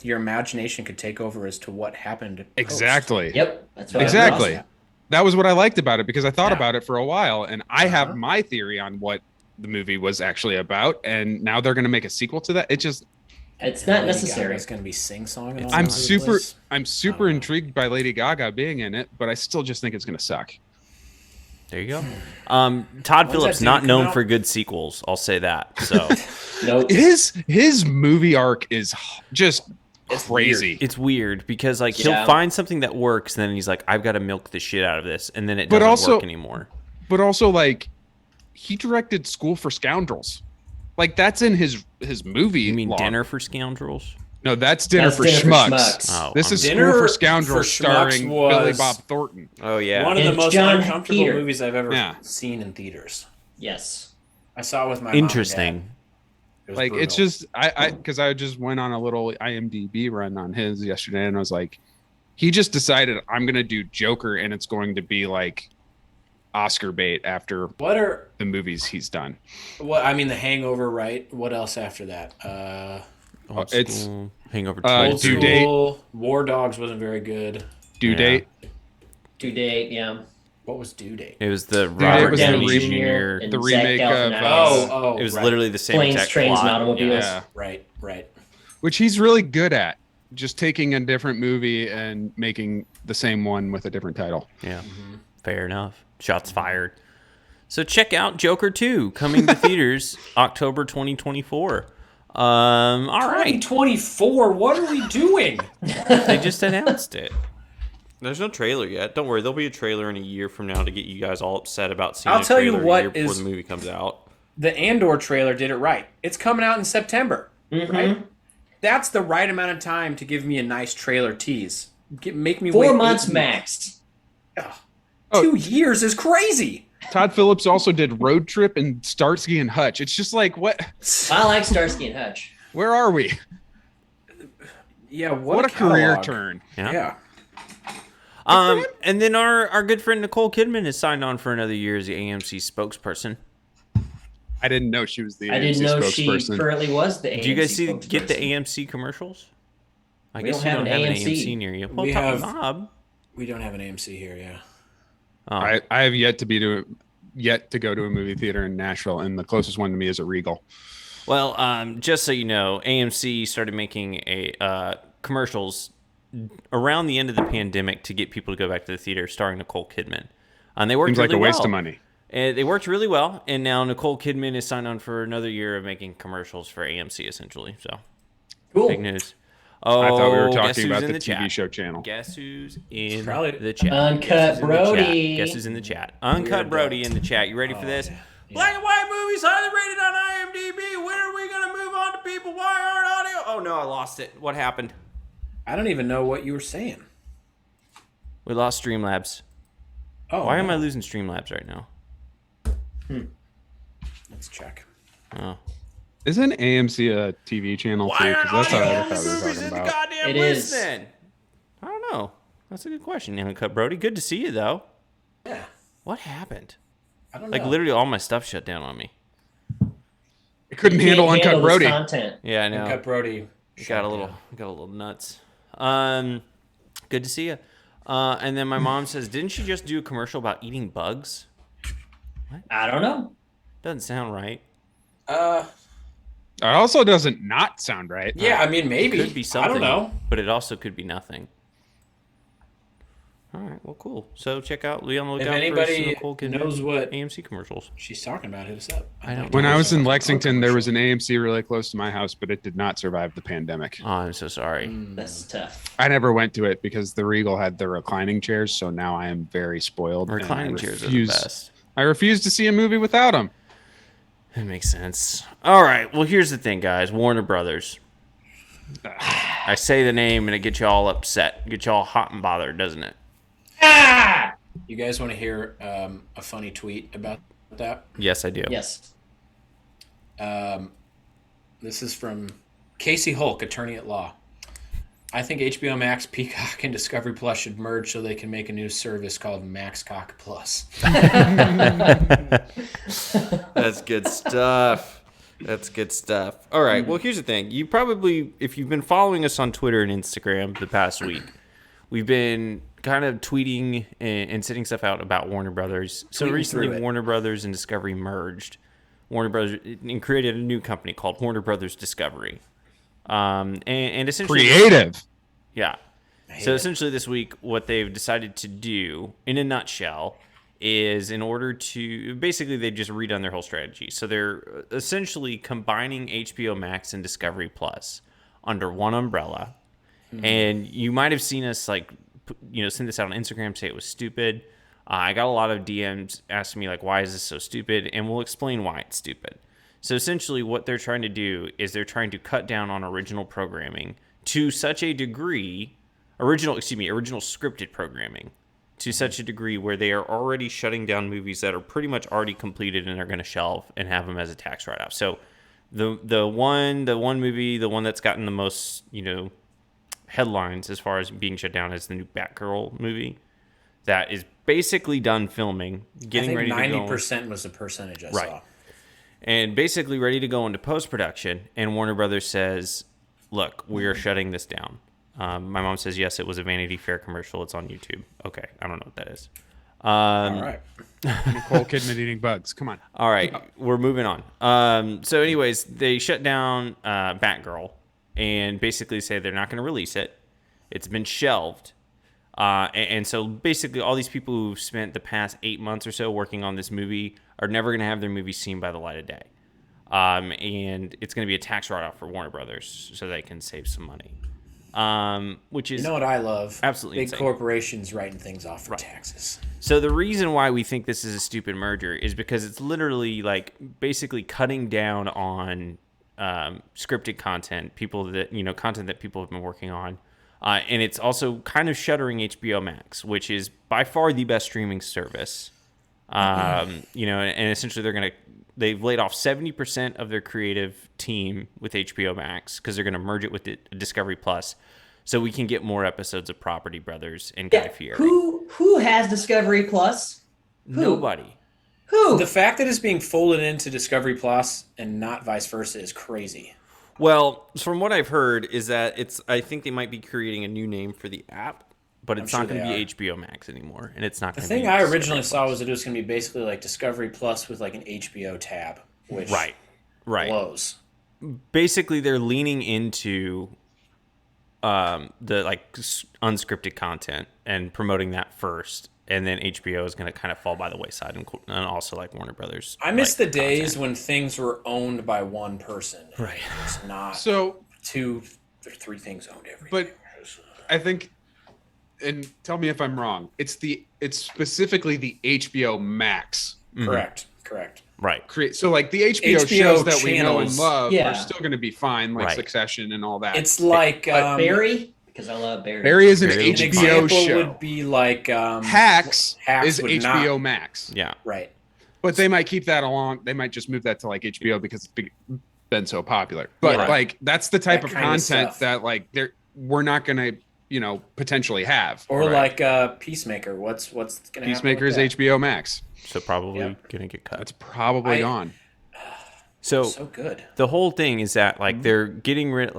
Speaker 4: your imagination could take over as to what happened. post.
Speaker 2: Exactly.
Speaker 3: Yep. That's what
Speaker 2: Exactly.
Speaker 4: Awesome.
Speaker 2: That was what I liked about it because I thought
Speaker 4: Yeah.
Speaker 2: about it for a while, and I have
Speaker 4: Uh-huh.
Speaker 2: my theory on what the movie was actually about. And now they're gonna make a sequel to that. It just
Speaker 3: It's not
Speaker 4: Lady
Speaker 3: necessary.
Speaker 4: Gaga's going to be sing-song. And all
Speaker 2: I'm
Speaker 4: over the
Speaker 2: super
Speaker 4: place.
Speaker 2: I'm super intrigued by Lady Gaga being in it, but I still just think it's gonna suck.
Speaker 1: There you go. Todd Phillips,
Speaker 4: that
Speaker 1: not
Speaker 4: dude
Speaker 1: known
Speaker 4: come out?
Speaker 1: for good sequels. I'll say that. So
Speaker 3: Nope.
Speaker 2: His movie arc is just
Speaker 4: It's
Speaker 2: crazy.
Speaker 1: it's weird because
Speaker 3: Yeah.
Speaker 1: he'll find something that works, and then he's like, "I've got to milk the shit out of this," and then it
Speaker 2: But
Speaker 1: doesn't
Speaker 2: also-
Speaker 1: work anymore.
Speaker 2: But also, like, he directed School for Scoundrels. Like, that's in his movie.
Speaker 1: You mean
Speaker 2: log.
Speaker 1: Dinner for Scoundrels?
Speaker 2: No, that's Dinner,
Speaker 3: That's
Speaker 2: for,
Speaker 3: Dinner for
Speaker 2: Schmucks.
Speaker 3: Schmucks.
Speaker 1: Oh,
Speaker 2: This is
Speaker 4: Dinner
Speaker 2: School for Scoundrels
Speaker 4: for Schmucks
Speaker 2: starring Billy
Speaker 4: was-
Speaker 2: Bob Thornton.
Speaker 1: Oh yeah.
Speaker 4: One of the
Speaker 3: And
Speaker 4: most
Speaker 3: John
Speaker 4: uncomfortable
Speaker 3: Peter.
Speaker 4: movies I've ever
Speaker 2: Yeah.
Speaker 4: seen in theaters.
Speaker 3: Yes.
Speaker 4: I saw it with my mom and
Speaker 1: Interesting.
Speaker 4: dad. It was
Speaker 2: Like it's
Speaker 4: brutal.
Speaker 2: just because I just went on a little IMDb run on his yesterday, and I was like, he just decided I'm gonna do Joker, and it's going to be like Oscar bait after
Speaker 4: What are
Speaker 2: the movies he's done.
Speaker 4: what? I mean, The Hangover, right? What else after that?
Speaker 1: Old
Speaker 2: it's,
Speaker 1: School, Hangover
Speaker 4: Old
Speaker 1: 2.
Speaker 2: Due Date.
Speaker 4: School, War Dogs wasn't very good.
Speaker 2: Due
Speaker 1: Yeah.
Speaker 2: Date.
Speaker 3: Due Date, yeah.
Speaker 4: What was Due Date?
Speaker 1: It was the
Speaker 2: Date
Speaker 1: Robert
Speaker 2: was
Speaker 1: Downey
Speaker 2: the
Speaker 1: Jr.
Speaker 3: and
Speaker 2: the
Speaker 3: Zach
Speaker 2: remake of,
Speaker 3: Galifianakis.
Speaker 4: Oh,
Speaker 1: It was
Speaker 4: right.
Speaker 1: literally the same
Speaker 3: Planes,
Speaker 1: exact
Speaker 3: Trains, and
Speaker 1: plot.
Speaker 3: Automobiles.
Speaker 2: Yeah,
Speaker 4: right.
Speaker 2: which he's really good at. Just taking a different movie and making the same one with a different title.
Speaker 1: Yeah. Fair enough. Shots fired. So check out Joker 2 coming to theaters October 2024. All right.
Speaker 4: 2024. What are we doing?
Speaker 1: They just announced it. There's no trailer yet. Don't worry. There'll be a trailer in a year from now to get you guys all upset about seeing
Speaker 4: I'll
Speaker 1: a
Speaker 4: tell you
Speaker 1: trailer
Speaker 4: what
Speaker 1: a year before
Speaker 4: is-
Speaker 1: the movie comes out.
Speaker 4: The Andor trailer did it right. It's coming out in September. Right? That's the right amount of time to give me a nice trailer tease. Make me
Speaker 3: 4
Speaker 4: wait
Speaker 3: months
Speaker 4: 8
Speaker 3: max.
Speaker 2: Oh.
Speaker 4: 2 years is crazy.
Speaker 2: Todd Phillips also did Road Trip and Starsky and Hutch. It's just like, what?
Speaker 3: I like Starsky and Hutch.
Speaker 2: Where are we?
Speaker 4: Yeah,
Speaker 2: What a career
Speaker 4: catalog.
Speaker 2: turn.
Speaker 4: Yeah.
Speaker 1: And then our good friend Nicole Kidman is signed on for another year as the AMC spokesperson.
Speaker 2: I didn't know she was the
Speaker 3: I didn't
Speaker 2: AMC
Speaker 3: know she
Speaker 2: spokesperson.
Speaker 3: currently was the AMC
Speaker 1: Did you guys get the
Speaker 3: spokesperson.
Speaker 1: AMC commercials? I
Speaker 3: We
Speaker 1: guess
Speaker 3: don't
Speaker 1: you
Speaker 3: have
Speaker 1: don't
Speaker 3: an
Speaker 1: have an
Speaker 3: AMC.
Speaker 1: AMC near you. Well,
Speaker 4: We
Speaker 1: Top
Speaker 4: have-
Speaker 1: Knob.
Speaker 4: We don't have an AMC here, yeah.
Speaker 1: Oh.
Speaker 2: I have yet to go to a movie theater in Nashville, and the closest one to me is a Regal.
Speaker 1: Well, just so you know, AMC started making commercials around the end of the pandemic to get people to go back to the theater, starring Nicole Kidman. And they worked
Speaker 2: Seems
Speaker 1: really
Speaker 2: like a waste
Speaker 1: well.
Speaker 2: of money.
Speaker 1: And they worked really well, and now Nicole Kidman is signed on for another year of making commercials for AMC, essentially. So,
Speaker 3: Cool.
Speaker 1: big news. Oh,
Speaker 2: I thought we were
Speaker 1: guess
Speaker 2: talking
Speaker 1: who's
Speaker 2: about
Speaker 1: in
Speaker 2: the TV
Speaker 1: chat?
Speaker 2: show channel.
Speaker 1: Guess who's in
Speaker 4: Probably
Speaker 1: the chat?
Speaker 3: Uncut
Speaker 1: Guess who's in the chat?
Speaker 3: Brody.
Speaker 1: Guess who's in the chat? Uncut
Speaker 4: Weirdo.
Speaker 1: Brody in the chat. You ready for this?
Speaker 4: yeah.
Speaker 1: Black and white movies highly rated on IMDb. When are we gonna move on to people? Why aren't audio? Oh no, I lost it. What happened?
Speaker 4: I don't even know what you were saying.
Speaker 1: We lost Streamlabs.
Speaker 4: Oh,
Speaker 1: Why am
Speaker 4: no.
Speaker 1: I losing Streamlabs right now?
Speaker 4: Let's check.
Speaker 1: Oh.
Speaker 2: Isn't AMC a TV channel too? Because that's what I thought we were talking about.
Speaker 1: goddamn
Speaker 3: It
Speaker 1: list
Speaker 3: is.
Speaker 1: then? I don't know. That's a good question, Uncut Brody. Good to see you though.
Speaker 4: Yeah.
Speaker 1: What happened?
Speaker 4: I don't
Speaker 1: Like
Speaker 4: know.
Speaker 1: literally all my stuff shut down on me.
Speaker 2: I couldn't
Speaker 3: Can't
Speaker 2: handle Uncut
Speaker 3: this
Speaker 2: Brody.
Speaker 3: content.
Speaker 1: Yeah, I know.
Speaker 4: Uncut Brody.
Speaker 1: Got a little nuts. Good to see you. And then my mom says, didn't she just do a commercial about eating bugs?
Speaker 3: I don't know.
Speaker 1: Doesn't sound right.
Speaker 2: It also doesn't not sound right.
Speaker 4: Yeah, I mean, maybe.
Speaker 1: Could be something.
Speaker 4: I don't know.
Speaker 1: But it also could be nothing. All right, well, cool. So check out Leon
Speaker 4: If
Speaker 1: Lookout for
Speaker 4: anybody
Speaker 1: Nicole Kidman
Speaker 4: knows what
Speaker 1: AMC commercials.
Speaker 4: she's talking about, hit us up.
Speaker 1: I don't
Speaker 2: When
Speaker 1: know.
Speaker 2: I was in Lexington, there was an AMC really close to my house, but it did not survive the pandemic.
Speaker 1: Oh, I'm so sorry.
Speaker 3: That's tough.
Speaker 2: I never went to it because the Regal had the reclining chairs, so now I am very spoiled. and
Speaker 1: Reclining
Speaker 2: I
Speaker 1: chairs are the
Speaker 2: refuse-
Speaker 1: best.
Speaker 2: I refuse to see a movie without them.
Speaker 1: That makes sense. All right. Well, here's the thing, guys. Warner Brothers. I say the name and it gets you all upset. Get you all hot and bothered, doesn't it?
Speaker 4: You guys want to hear a funny tweet about that?
Speaker 1: Yes, I do.
Speaker 3: Yes.
Speaker 4: This is from Casey Hulk, attorney at law. I think HBO Max, Peacock, and Discovery Plus should merge so they can make a new service called Max Cock Plus.
Speaker 1: That's good stuff. That's good stuff. All right. Well, here's the thing. You probably, if you've been following us on Twitter and Instagram the past week, we've been kind of tweeting and sending stuff out about Warner Brothers. So
Speaker 4: Tweeting
Speaker 1: recently,
Speaker 4: through it.
Speaker 1: Warner Brothers and Discovery merged. Warner Brothers and created a new company called Warner Brothers Discovery. And essentially,
Speaker 2: Creative.
Speaker 1: yeah. So essentially, this week, what they've decided to do, in a nutshell, is in order to basically they've just redone their whole strategy. So they're essentially combining HBO Max and Discovery Plus under one umbrella. And you might have seen us send this out on Instagram, say it was stupid. I got a lot of DMs asking me why is this so stupid? And we'll explain why it's stupid. So essentially what they're trying to do is they're trying to cut down on original programming to such a degree, original scripted programming to such a degree where they are already shutting down movies that are pretty much already completed and are going to shelve and have them as a tax write-off. So the one movie, the one that's gotten the most, headlines as far as being shut down is the new Batgirl movie that is basically done filming, getting ready to go.
Speaker 4: 90% was the percentage I
Speaker 1: Right.
Speaker 4: saw.
Speaker 1: And basically ready to go into post-production, and Warner Brothers says, look, we are shutting this down. My mom says, yes, it was a Vanity Fair commercial. It's on YouTube. Okay, I don't know what that is.
Speaker 4: All right.
Speaker 2: Nicole Kidman eating bugs. Come on.
Speaker 1: All right, we're moving on. So anyways, they shut down Batgirl and basically say they're not going to release it. It's been shelved. And so basically all these people who've spent the past 8 months or so working on this movie are never going to have their movie seen by the light of day. And it's going to be a tax write-off for Warner Brothers so they can save some money. Which is,
Speaker 4: You know what I love?
Speaker 1: Absolutely
Speaker 4: Big
Speaker 1: insane.
Speaker 4: Corporations writing things off for taxes.
Speaker 1: So the reason why we think this is a stupid merger is because it's literally like basically cutting down on scripted content, content that people have been working on. And it's also kind of shuttering HBO Max, which is by far the best streaming service. And essentially they've laid off 70% of their creative team with HBO Max because they're going to merge it with Discovery Plus, so we can get more episodes of Property Brothers and Guy Fieri.
Speaker 3: Who has Discovery Plus? Who?
Speaker 1: Nobody.
Speaker 3: Who?
Speaker 4: The fact that it's being folded into Discovery Plus and not vice versa is crazy.
Speaker 1: Well, from what I've heard is that I think they might be creating a new name for the app, but it's
Speaker 4: I'm
Speaker 1: not
Speaker 4: sure
Speaker 1: going to
Speaker 4: they
Speaker 1: be HBO Max anymore, and it's not
Speaker 4: The
Speaker 1: going to be
Speaker 4: thing I
Speaker 1: Discovery
Speaker 4: originally saw
Speaker 1: Plus.
Speaker 4: was that it was going to be basically like Discovery Plus with like an HBO tab, which
Speaker 1: right.
Speaker 4: blows.
Speaker 1: Basically, they're leaning into the unscripted content and promoting that first, and then HBO is going to kind of fall by the wayside, and also like Warner Brothers.
Speaker 4: I miss the days
Speaker 1: content.
Speaker 4: when things were owned by one person.
Speaker 1: Right.
Speaker 4: It's not
Speaker 2: So,
Speaker 4: 2 or 3 things owned everything.
Speaker 2: but I think, and tell me if I'm wrong, it's specifically the HBO Max.
Speaker 4: Correct.
Speaker 1: Right.
Speaker 2: So like the HBO
Speaker 4: HBO
Speaker 2: shows that we know and
Speaker 4: channels,
Speaker 2: love
Speaker 3: yeah.
Speaker 2: are still going to be fine, like
Speaker 1: Right.
Speaker 2: Succession and all that.
Speaker 4: It's like
Speaker 3: Barry? Because I love Barry.
Speaker 2: Barry is an
Speaker 1: Barry.
Speaker 4: an
Speaker 2: HBO
Speaker 4: example
Speaker 2: show.
Speaker 4: would be like
Speaker 2: Hacks is
Speaker 4: would
Speaker 2: HBO
Speaker 4: not-
Speaker 2: Max.
Speaker 1: Yeah.
Speaker 4: Right.
Speaker 2: But they might keep that along. They might just move that to like HBO because it's been so popular. But
Speaker 1: Yeah.
Speaker 2: like that's the type
Speaker 4: That
Speaker 2: of
Speaker 4: kind of
Speaker 2: content
Speaker 4: stuff.
Speaker 2: that like we're not going to potentially have.
Speaker 4: Or
Speaker 1: Right.
Speaker 4: like Peacemaker. What's going to happen?
Speaker 2: Peacemaker
Speaker 4: with
Speaker 2: is
Speaker 4: that?
Speaker 2: HBO Max.
Speaker 1: So probably
Speaker 4: Yep.
Speaker 1: going to get cut.
Speaker 2: That's probably
Speaker 4: I-
Speaker 2: gone.
Speaker 1: So
Speaker 4: So good.
Speaker 1: the whole thing is that they're getting rid,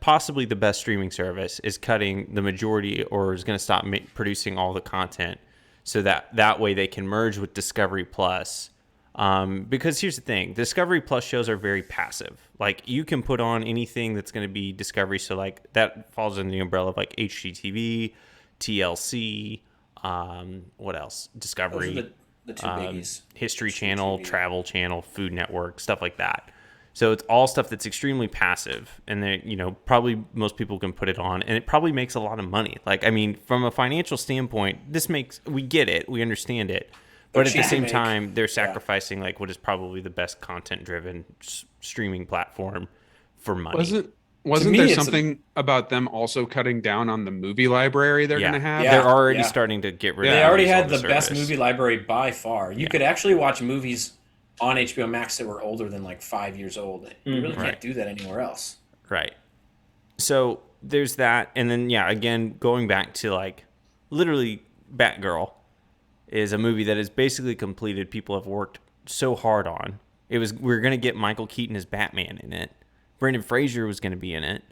Speaker 1: possibly the best streaming service is cutting the majority, or is going to stop producing all the content, so that way they can merge with Discovery Plus. Because here's the thing, Discovery Plus shows are very passive. Like you can put on anything that's going to be Discovery, so like that falls in the umbrella of like HGTV, TLC, what else? Discovery.
Speaker 4: Those are the 2 biggies.
Speaker 1: History
Speaker 4: HGTV.
Speaker 1: Channel, Travel Channel, Food Network, stuff like that. So it's all stuff that's extremely passive, and then probably most people can put it on, and it probably makes a lot of money. Like, I mean, from a financial standpoint, we get it, we understand it, but at the
Speaker 4: cheap to
Speaker 1: same
Speaker 4: make.
Speaker 1: time, they're sacrificing like what is probably the best content-driven streaming platform for money.
Speaker 2: Wasn't
Speaker 4: me,
Speaker 2: there
Speaker 4: it's
Speaker 2: something about them also cutting down on the movie library they're going to have?
Speaker 4: Yeah.
Speaker 1: They're already starting to get rid of.
Speaker 4: They already
Speaker 1: movies
Speaker 4: had
Speaker 1: on
Speaker 4: the best
Speaker 1: service.
Speaker 4: movie library by far. You could actually watch movies on HBO Max that were older than like 5 years old. You really can't
Speaker 1: Right.
Speaker 4: do that anywhere else.
Speaker 1: Right. So there's that. And then, again, going back to like literally Batgirl is a movie that is basically completed. People have worked so hard on. We're going to get Michael Keaton as Batman in it. Brendan Fraser was going to be in it.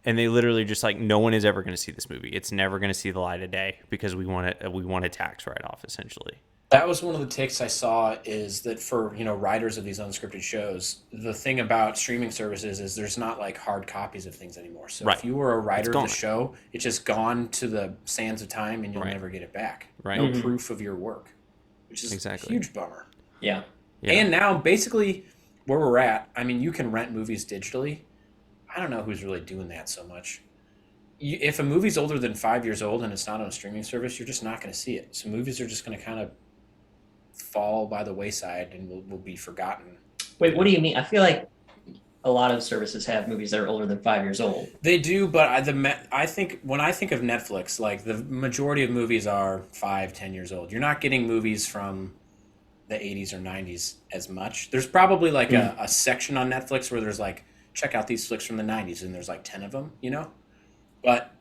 Speaker 1: And they literally just like, no one is ever going to see this movie. It's never going to see the light of day because we want a tax write-off, essentially.
Speaker 4: That was one of the takes I saw, is that for writers of these unscripted shows, the thing about streaming services is there's not like hard copies of things anymore. So
Speaker 1: Right.
Speaker 4: if you were a writer of
Speaker 1: gone.
Speaker 4: the show, it's just gone to the sands of time and you'll
Speaker 1: Right.
Speaker 4: never get it back.
Speaker 1: Right.
Speaker 4: No proof of your work, which is
Speaker 1: Exactly.
Speaker 4: a huge bummer.
Speaker 3: Yeah.
Speaker 1: Yeah.
Speaker 4: And now basically where we're at, I mean, you can rent movies digitally. I don't know who's really doing that so much. If a movie's older than 5 years old and it's not on a streaming service, you're just not going to see it. So movies are just going to kind of fall by the wayside and will be forgotten.
Speaker 3: Wait, what do you mean? I feel like a lot of services have movies that are older than 5 years old.
Speaker 4: They do, but I think when I think of Netflix, like the majority of movies are 5-10 years old. You're not getting movies from the 80s or 90s as much. There's probably like a section on Netflix where there's like, check out these flicks from the 90s, and there's like 10 of them, you know? But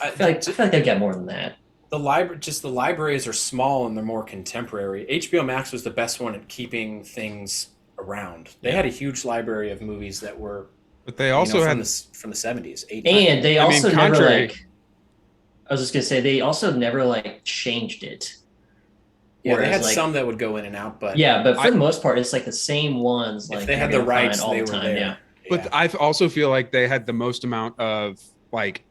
Speaker 3: I feel like they've got more than that.
Speaker 4: the libraries are small and they're more contemporary. HBO Max was the best one at keeping things around. They had a huge library of movies that were,
Speaker 2: But they also
Speaker 4: from
Speaker 2: had
Speaker 4: the 70s, 80s.
Speaker 3: And they also never
Speaker 2: contrary-
Speaker 3: like. I was just gonna say they also never like changed it.
Speaker 4: Yeah, they
Speaker 3: Whereas,
Speaker 4: had
Speaker 3: like,
Speaker 4: some that would go in and out, but
Speaker 3: Yeah, but for the most part, it's like the same ones.
Speaker 4: if
Speaker 3: Like
Speaker 4: they
Speaker 3: you're
Speaker 4: had the
Speaker 3: gonna find
Speaker 4: rights,
Speaker 3: all
Speaker 4: they
Speaker 3: the
Speaker 4: were
Speaker 3: time.
Speaker 4: there.
Speaker 3: Yeah.
Speaker 2: But I also feel like they had the most amount of like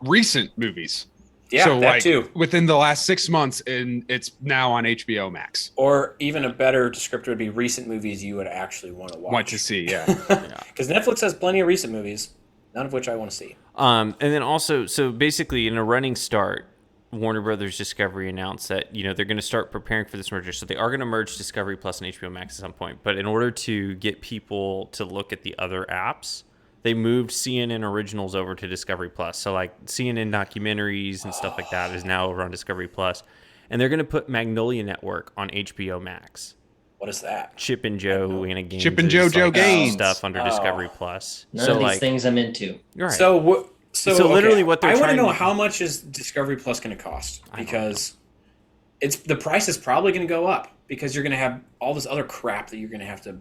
Speaker 2: recent movies.
Speaker 4: Yeah,
Speaker 2: so
Speaker 4: that
Speaker 2: like
Speaker 4: too.
Speaker 2: within the last 6 months, and it's now on HBO Max.
Speaker 4: Or even a better descriptor would be recent movies you would actually want to watch.
Speaker 2: Want to see, yeah.
Speaker 4: Because Netflix has plenty of recent movies, none of which I want to see.
Speaker 1: And then also, so basically, in a running start, Warner Brothers Discovery announced that they're going to start preparing for this merger. So they are going to merge Discovery Plus and HBO Max at some point. But in order to get people to look at the other apps, they moved CNN originals over to Discovery Plus. So like CNN documentaries and stuff like that is now over on Discovery Plus, and they're going to put Magnolia Network on HBO Max.
Speaker 4: What is that?
Speaker 1: Chip and Joanna Gaines,
Speaker 2: Chip and JoJo Gaines
Speaker 1: stuff under Discovery Plus.
Speaker 3: None
Speaker 1: so
Speaker 3: of these
Speaker 1: like,
Speaker 3: things I'm into.
Speaker 1: right.
Speaker 4: So
Speaker 1: literally what they're
Speaker 4: I want to
Speaker 1: trying
Speaker 4: know
Speaker 1: to-
Speaker 4: how much is Discovery Plus going to cost,
Speaker 1: I don't
Speaker 4: because the price is probably going to go up because you're going to have all this other crap that you're going to have to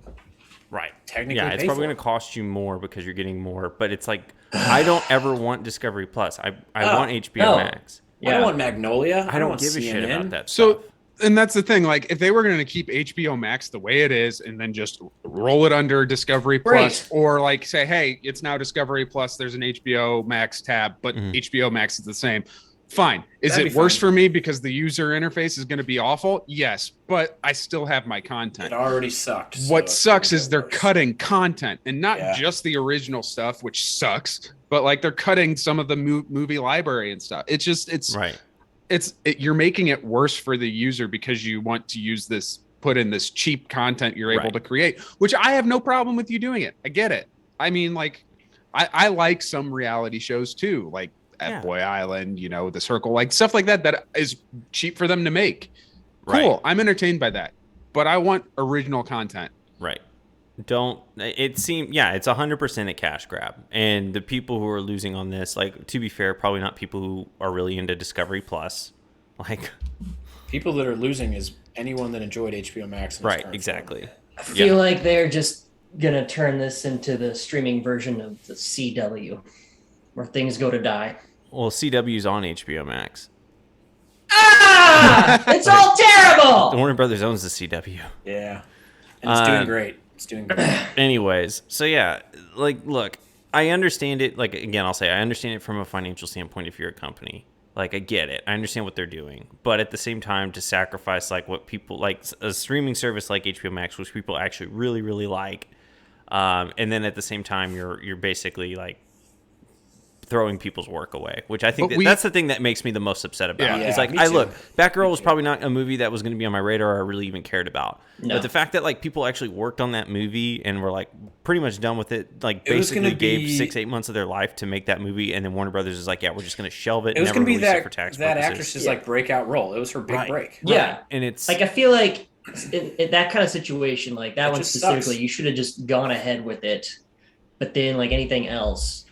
Speaker 1: Right.
Speaker 4: technically
Speaker 1: Yeah, it's
Speaker 4: pay
Speaker 1: probably
Speaker 4: for.
Speaker 1: going to cost you more because you're getting more. But it's like, I don't ever want Discovery Plus. I want HBO
Speaker 3: no.
Speaker 1: Max.
Speaker 4: I don't want Magnolia.
Speaker 1: I don't
Speaker 4: want
Speaker 1: give a shit
Speaker 4: CNN.
Speaker 1: about that
Speaker 2: So,
Speaker 1: stuff.
Speaker 2: and that's the thing. Like, if they were going to keep HBO Max the way it is, and then just roll it under Discovery Plus, or like say, hey, it's now Discovery Plus. There's an HBO Max tab, but HBO Max is the same. Fine. Is
Speaker 4: That'd
Speaker 2: it
Speaker 4: be
Speaker 2: worse
Speaker 4: fine.
Speaker 2: for me because the user interface is going to be awful? Yes, but I still have my content.
Speaker 4: It already sucked. so
Speaker 2: What
Speaker 4: it's
Speaker 2: sucks
Speaker 4: gonna
Speaker 2: is
Speaker 4: get
Speaker 2: they're
Speaker 4: worse.
Speaker 2: cutting content, and not
Speaker 4: Yeah.
Speaker 2: just the original stuff, which sucks, but like they're cutting some of the movie library and stuff. It's just
Speaker 1: Right.
Speaker 2: you're making it worse for the user because you want to use this, put in this cheap content you're able
Speaker 1: Right.
Speaker 2: to create, which I have no problem with you doing it. I get it. I mean, like, I like some reality shows too, like
Speaker 1: Yeah.
Speaker 2: at Boy Island, The Circle, like stuff like that, that is cheap for them to make.
Speaker 1: Right.
Speaker 2: Cool. I'm entertained by that, but I want original content.
Speaker 1: Right. It's 100% a cash grab. And the people who are losing on this, like, to be fair, probably not people who are really into Discovery Plus. Like,
Speaker 4: People that are losing is anyone that enjoyed HBO Max. In its
Speaker 1: right,
Speaker 4: current
Speaker 1: exactly.
Speaker 4: form.
Speaker 3: I feel like they're just gonna turn this into the streaming version of the CW, where things go to die.
Speaker 1: Well, CW's on HBO Max.
Speaker 3: Ah! It's all terrible.
Speaker 1: Warner Brothers owns the CW.
Speaker 4: Yeah, and it's doing great. It's doing great.
Speaker 1: Anyways, so yeah, like, look, I understand it. Like, again, I'll say I understand it from a financial standpoint if you're a company. Like, I get it. I understand what they're doing. But at the same time, to sacrifice, like, what people, like, a streaming service like HBO Max, which people actually really, really like, and then at the same time, you're basically, like, throwing people's work away, which I think that's the thing that makes me the most upset about.
Speaker 2: Yeah.
Speaker 1: It's like,
Speaker 4: me
Speaker 1: I
Speaker 4: too.
Speaker 1: look, Batgirl was probably not a movie that was going to be on my radar or I really even cared about.
Speaker 3: No.
Speaker 1: But the fact that, like, people actually worked on that movie and were, like, pretty much done with it, like,
Speaker 4: It was
Speaker 1: basically
Speaker 4: gonna
Speaker 1: gave
Speaker 4: be-
Speaker 1: 6-8 months of their life to make that movie, and then Warner Brothers is like, yeah, we're just going to shelve it.
Speaker 4: It was
Speaker 1: never
Speaker 4: going to be
Speaker 1: release it for tax
Speaker 4: that
Speaker 1: purposes.
Speaker 4: actress's
Speaker 3: Yeah.
Speaker 4: like breakout role. It was her big
Speaker 1: Right.
Speaker 4: break.
Speaker 3: Yeah.
Speaker 1: And it's
Speaker 3: Like, I feel like in that kind of situation, like that
Speaker 4: It
Speaker 3: one
Speaker 4: just
Speaker 3: specifically,
Speaker 4: sucks.
Speaker 3: you should have just gone ahead with it. But then, like anything else,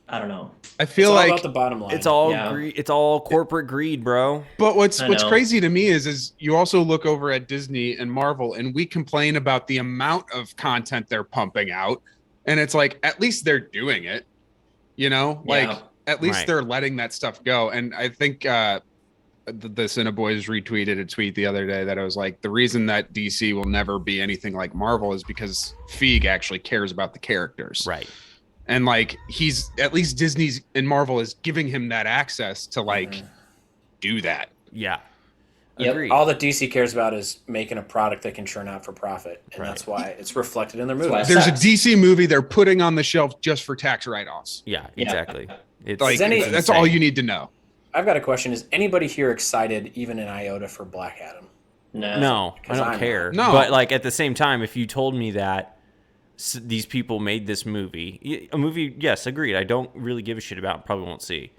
Speaker 3: I don't know.
Speaker 2: I
Speaker 4: It's
Speaker 2: feel
Speaker 4: all
Speaker 2: like
Speaker 4: about the bottom line.
Speaker 1: it's all
Speaker 3: Yeah.
Speaker 1: it's all corporate greed, bro.
Speaker 2: But what's
Speaker 3: I
Speaker 2: what's
Speaker 3: know.
Speaker 2: crazy to me is you also look over at Disney and Marvel, and we complain about the amount of content they're pumping out, and it's like at least they're doing it, like
Speaker 3: Yeah.
Speaker 2: at least
Speaker 1: Right.
Speaker 2: they're letting that stuff go. And I think the CineBoiz retweeted a tweet the other day that I was like, the reason that DC will never be anything like Marvel is because Feig actually cares about the characters,
Speaker 1: Right.
Speaker 2: and like he's at least Disney's and Marvel is giving him that access to like do that.
Speaker 1: Yeah.
Speaker 3: Yep.
Speaker 1: Agreed.
Speaker 4: all that DC cares about is making a product they can churn out for profit, and
Speaker 1: Right.
Speaker 4: that's why it's reflected in their
Speaker 3: That's why
Speaker 4: movies.
Speaker 3: it
Speaker 2: There's a
Speaker 3: sucks.
Speaker 2: DC movie they're putting on the shelf just for tax write-offs.
Speaker 1: Yeah,
Speaker 3: Yeah.
Speaker 1: exactly. It's
Speaker 2: Like
Speaker 4: any-
Speaker 2: that's all you need to know.
Speaker 4: I've got a question: is anybody here excited, even in iota, for Black Adam?
Speaker 3: No.
Speaker 1: No, I
Speaker 4: 'Cause
Speaker 1: don't
Speaker 4: I'm
Speaker 1: care.
Speaker 2: not. No.
Speaker 1: But like at the same time, if you told me that these people made this movie. A movie, yes, agreed. I don't really give a shit about. Probably won't see.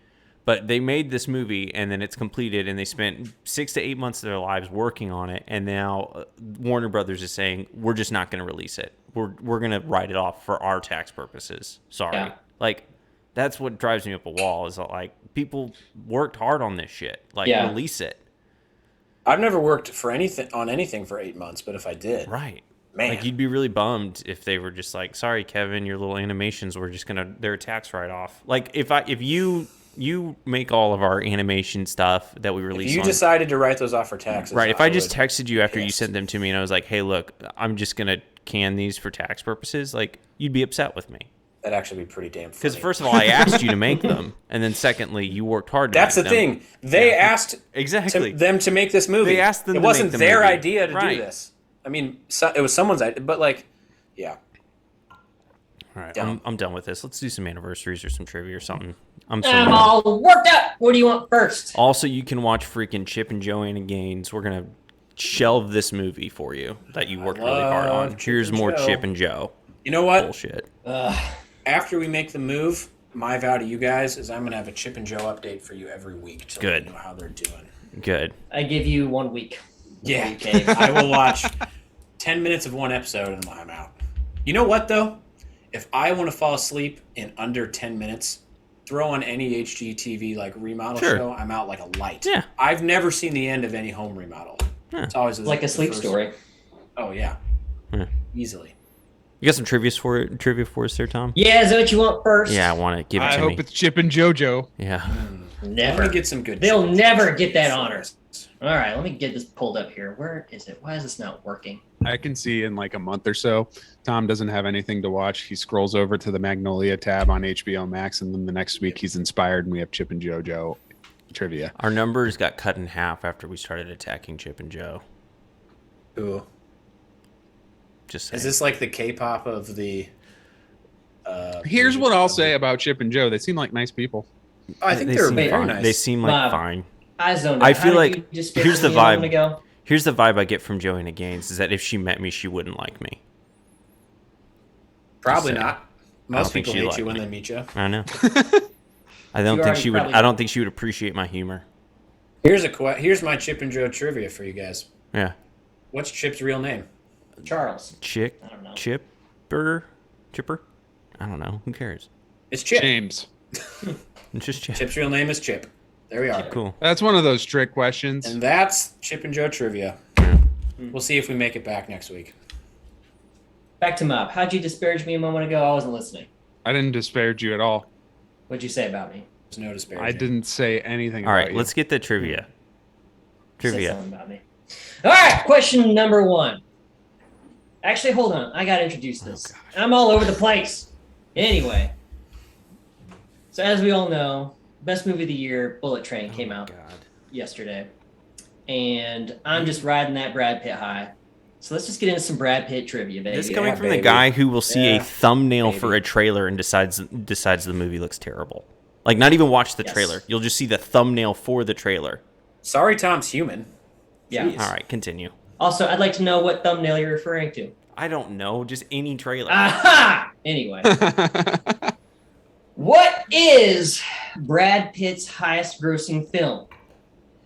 Speaker 1: But they made this movie, and then it's completed, and they spent 6 to 8 months of their lives working on it, and now Warner Brothers is saying, we're just not going to release it. We're going to write it off for our tax purposes. Sorry.
Speaker 3: Yeah.
Speaker 1: Like, that's what drives me up a wall, is that, like, people worked hard on this shit. Like, release it.
Speaker 4: I've never worked for anything for 8 months, but if I did,
Speaker 1: Right.
Speaker 4: man,
Speaker 1: Like, you'd be really bummed if they were just like, sorry, Kevin, your little animations were just they're a tax write-off. Like, if you make all of our animation stuff that we release.
Speaker 4: If you decided to write those off for taxes,
Speaker 1: right? If I just texted you after you sent them to me and I was like, "Hey, look, I'm just gonna can these for tax purposes," like you'd be upset with me.
Speaker 4: That'd actually be pretty damn funny.
Speaker 1: Because first of all, I asked you to make them, and then secondly, you worked hard to
Speaker 4: That's the
Speaker 1: make them.
Speaker 4: thing. They asked
Speaker 1: exactly
Speaker 4: them to make this movie.
Speaker 1: They asked them.
Speaker 4: It
Speaker 1: to
Speaker 4: wasn't
Speaker 1: make the
Speaker 4: their
Speaker 1: movie.
Speaker 4: idea to do this. I mean, it was someone's idea, but like, yeah.
Speaker 1: All right,
Speaker 4: Done.
Speaker 1: I'm done with this. Let's do some anniversaries or some trivia or something. I'm
Speaker 3: all worked up. What do you want first?
Speaker 1: Also, you can watch freaking Chip and Joanna Gaines. We're gonna shelve this movie for you that you worked really hard on.
Speaker 4: Chip
Speaker 1: Here's
Speaker 4: and
Speaker 1: more
Speaker 4: Joe.
Speaker 1: Chip and Joe.
Speaker 4: You know what?
Speaker 1: Bullshit.
Speaker 4: After we make the move, my vow to you guys is I'm gonna have a Chip and Joe update for you every week to let you know how they're doing.
Speaker 1: Good.
Speaker 3: I give you 1 week.
Speaker 4: Yeah,
Speaker 3: Okay.
Speaker 4: I will watch 10 minutes of one episode and I'm out. You know what though? If I want to fall asleep in under 10 minutes, throw on any HGTV like remodel show, I'm out like a light.
Speaker 1: Yeah.
Speaker 4: I've never seen the end of any home remodel.
Speaker 1: Yeah.
Speaker 4: It's always
Speaker 3: Like a sleep
Speaker 4: first-
Speaker 3: story.
Speaker 4: Oh yeah.
Speaker 1: Yeah.
Speaker 4: Easily.
Speaker 1: You got some trivia for us there, Tom?
Speaker 3: Yeah, is that what you want first?
Speaker 1: Yeah, I want it. Give it
Speaker 2: I
Speaker 1: to
Speaker 2: hope
Speaker 1: me.
Speaker 2: it's Chip and JoJo.
Speaker 1: Yeah.
Speaker 3: Never.
Speaker 4: Let me get some good.
Speaker 3: They'll
Speaker 4: Chip and
Speaker 3: never
Speaker 4: Joe.
Speaker 3: get that honor. All right, let me get this pulled up here. Where is it? Why is this not working?
Speaker 2: I can see in like a month or so, Tom doesn't have anything to watch. He scrolls over to the Magnolia tab on HBO Max, and then the next week he's inspired, and we have Chip and JoJo trivia.
Speaker 1: Our numbers got cut in half after we started attacking Chip and Joe.
Speaker 4: Ooh.
Speaker 1: Just saying.
Speaker 4: Is this like the K-pop of the?
Speaker 2: Here's what I'll say about Chip and Joe: they seem like nice people.
Speaker 4: Oh, I think
Speaker 1: they
Speaker 4: they're
Speaker 1: seem
Speaker 4: very
Speaker 1: fine.
Speaker 4: nice.
Speaker 1: They seem like
Speaker 3: Wow.
Speaker 1: fine.
Speaker 3: I zoned
Speaker 1: I
Speaker 3: out. How
Speaker 1: feel
Speaker 3: did
Speaker 1: like-
Speaker 3: you just
Speaker 1: here's the
Speaker 3: me a moment
Speaker 1: vibe.
Speaker 3: ago?
Speaker 1: Here's the vibe I get from Joanna Gaines is that if she met me, she wouldn't like me.
Speaker 4: Probably
Speaker 1: Just saying.
Speaker 4: not. Most
Speaker 1: think
Speaker 4: people
Speaker 1: she'd
Speaker 4: hate
Speaker 1: like
Speaker 4: you when
Speaker 1: me.
Speaker 4: they meet you.
Speaker 1: I know. I don't
Speaker 3: You
Speaker 1: think
Speaker 3: already
Speaker 1: she would.
Speaker 3: probably
Speaker 1: I don't
Speaker 3: know.
Speaker 1: think she would appreciate my humor.
Speaker 4: Here's my Chip and Joe trivia for you guys.
Speaker 1: Yeah.
Speaker 4: What's Chip's real name?
Speaker 3: Charles.
Speaker 1: Chipper? Chipper? I don't know. Who cares?
Speaker 4: It's Chip.
Speaker 2: James.
Speaker 1: It's just Chip.
Speaker 4: Chip's real name is Chip. There we are.
Speaker 1: Cool.
Speaker 2: That's one of those trick questions.
Speaker 4: And that's Chip and Joe trivia. We'll see if we make it back next week.
Speaker 3: Back to Mob. How'd you disparage me a moment ago? I wasn't listening.
Speaker 2: I didn't disparage you at all.
Speaker 3: What'd you say about me?
Speaker 4: There's no disparaging.
Speaker 2: I didn't say anything
Speaker 1: All
Speaker 2: about
Speaker 1: right,
Speaker 2: you.
Speaker 1: let's get the trivia.
Speaker 3: Say
Speaker 1: Trivia.
Speaker 3: something about me. All right, question number 1. Actually, hold on. I gotta introduce this. I'm all over the place. Anyway, so as we all know, best movie of the year, Bullet Train, came out yesterday, and I'm just riding that Brad Pitt high. So let's just get into some Brad Pitt trivia, baby.
Speaker 1: This coming from the
Speaker 4: baby.
Speaker 1: guy who will see a
Speaker 4: Yeah,
Speaker 1: thumbnail
Speaker 4: baby.
Speaker 1: for a trailer and decides the movie looks terrible. Like, not even watch the
Speaker 3: Yes.
Speaker 1: trailer. You'll just see the thumbnail for the trailer.
Speaker 4: Sorry, Tom's human.
Speaker 3: Yeah.
Speaker 4: Jeez.
Speaker 1: All right, continue.
Speaker 3: Also, I'd like to know what thumbnail you're referring to.
Speaker 1: I don't know. Just any trailer.
Speaker 3: Aha! Anyway, what is Brad Pitt's highest-grossing film?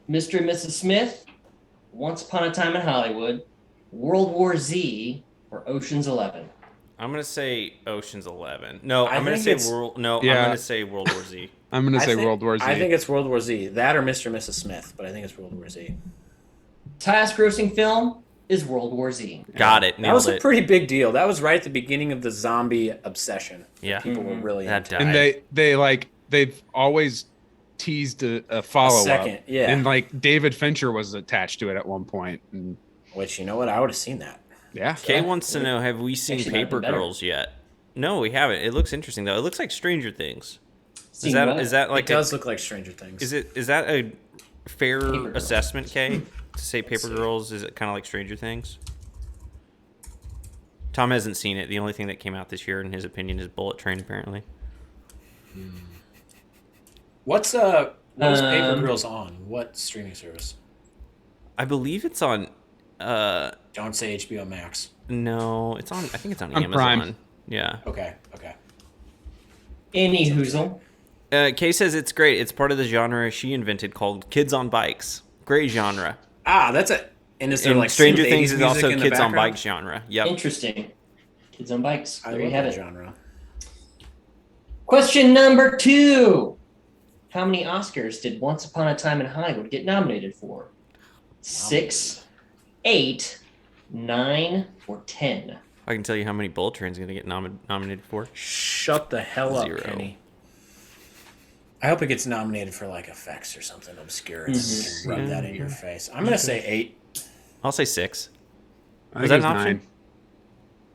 Speaker 3: Mr. and Mrs. Smith, Once Upon a Time in Hollywood, World War Z, or Ocean's 11?
Speaker 1: I'm gonna say Ocean's 11. No,
Speaker 4: I
Speaker 1: I'm gonna
Speaker 4: think
Speaker 1: say
Speaker 4: it's-
Speaker 1: World. No,
Speaker 2: Yeah.
Speaker 1: I'm gonna say World War Z.
Speaker 2: I'm going to say
Speaker 4: think-
Speaker 2: World War Z.
Speaker 4: I think it's World War Z. That or Mr. and Mrs. Smith, but I think it's World War Z.
Speaker 3: Its highest-grossing film is World War Z.
Speaker 1: Got it.
Speaker 4: That
Speaker 1: Nailed
Speaker 4: was a
Speaker 1: it.
Speaker 4: pretty big deal. That was right at the beginning of the zombie obsession.
Speaker 1: Yeah.
Speaker 4: People were really
Speaker 1: That
Speaker 4: into.
Speaker 1: died.
Speaker 2: and they've always teased a follow-up.
Speaker 4: second, yeah.
Speaker 2: And like David Fincher was attached to it at one point. And
Speaker 4: Which, you know what? I would have seen that.
Speaker 2: yeah.
Speaker 1: Kay wants to know: have we seen
Speaker 3: Actually, might be
Speaker 1: Paper
Speaker 3: better.
Speaker 1: Girls yet? No, we haven't. It looks interesting though. It looks like Stranger Things.
Speaker 3: Seen what?
Speaker 1: Is that like
Speaker 4: It does look like Stranger Things.
Speaker 1: is that a fair
Speaker 3: Girls.
Speaker 1: assessment, Kay? To say Paper
Speaker 4: see.
Speaker 1: Girls is it kind of like Stranger Things? Tom hasn't seen it. The only thing that came out this year, in his opinion, is Bullet Train. Apparently,
Speaker 4: what is Paper
Speaker 3: Um,
Speaker 4: Girls on? What streaming service?
Speaker 1: I believe it's on.
Speaker 4: Don't say HBO Max.
Speaker 1: No, it's on. I think it's on
Speaker 2: On
Speaker 1: Amazon.
Speaker 2: Prime.
Speaker 1: Yeah.
Speaker 4: Okay.
Speaker 3: Any hoozle.
Speaker 1: Kay says it's great. It's part of the genre she invented called Kids on Bikes. Great genre.
Speaker 4: That's it. And is there
Speaker 1: And
Speaker 4: like
Speaker 1: Stranger
Speaker 4: synth
Speaker 1: Things
Speaker 4: 80s
Speaker 1: is
Speaker 4: music
Speaker 1: also
Speaker 4: in the
Speaker 1: Kids on
Speaker 4: background?
Speaker 1: Bikes genre. Yep.
Speaker 3: Interesting. Kids on bikes.
Speaker 4: I
Speaker 3: There you
Speaker 4: love
Speaker 3: have
Speaker 4: that
Speaker 3: it.
Speaker 4: genre.
Speaker 3: Question number 2. How many Oscars did Once Upon a Time in Hollywood get nominated for? 6, 8, 9, or 10?
Speaker 1: I can tell you how many Bullet Train's going to get nominated for.
Speaker 4: Shut the hell up,
Speaker 1: 0.
Speaker 4: Kenny. I hope it gets nominated for like effects or something obscure and you can rub that in your face. I'm gonna say 8.
Speaker 1: I'll say 6.
Speaker 2: I
Speaker 1: Was
Speaker 2: think
Speaker 1: that
Speaker 2: it
Speaker 1: an
Speaker 2: was
Speaker 1: option?
Speaker 2: 9.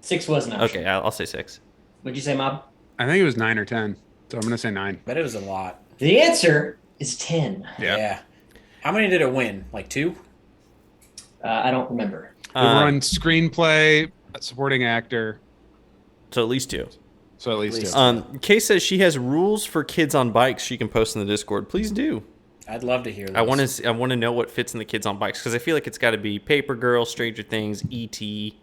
Speaker 3: 6 was an option.
Speaker 1: Okay, I'll say 6.
Speaker 3: What'd you say, Mob?
Speaker 2: I think it was 9 or 10. So I'm gonna say 9.
Speaker 4: But it was a lot.
Speaker 3: The answer is 10.
Speaker 2: Yeah.
Speaker 4: How many did it win? Like 2?
Speaker 3: I don't remember.
Speaker 2: We run screenplay, supporting actor,
Speaker 1: So at least 2.
Speaker 2: so at least
Speaker 4: At least
Speaker 2: 2.
Speaker 1: Kay says she has rules for kids on bikes she can post in the Discord. Please do.
Speaker 4: I'd love to hear this.
Speaker 1: I want to know what fits in the kids on bikes because I feel like it's got to be Paper Girl, Stranger Things, E.T.,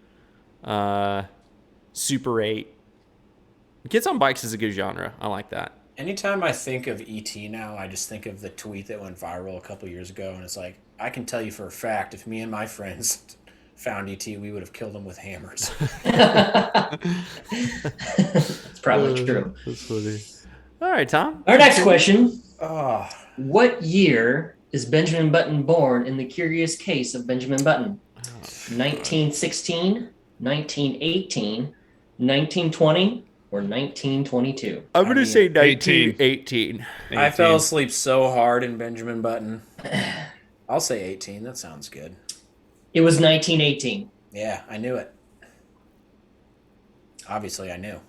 Speaker 1: Super 8. Kids on bikes is a good genre. I like that.
Speaker 4: Anytime I think of E.T. now, I just think of the tweet that went viral a couple years ago, and it's like, I can tell you for a fact, if me and my friends found E.T., we would have killed him with hammers.
Speaker 3: It's probably true.
Speaker 1: That's funny. All right, Tom.
Speaker 3: Our next question.
Speaker 4: Oh,
Speaker 3: What year is Benjamin Button born in The Curious Case of Benjamin Button? 1916, 1918, 1920, or 1922?
Speaker 1: I'm going to say
Speaker 2: 18.
Speaker 1: 1918.
Speaker 4: I fell asleep so hard in Benjamin Button. I'll say 18. That sounds good.
Speaker 3: It was 1918.
Speaker 4: Yeah, I knew it. Obviously, I knew.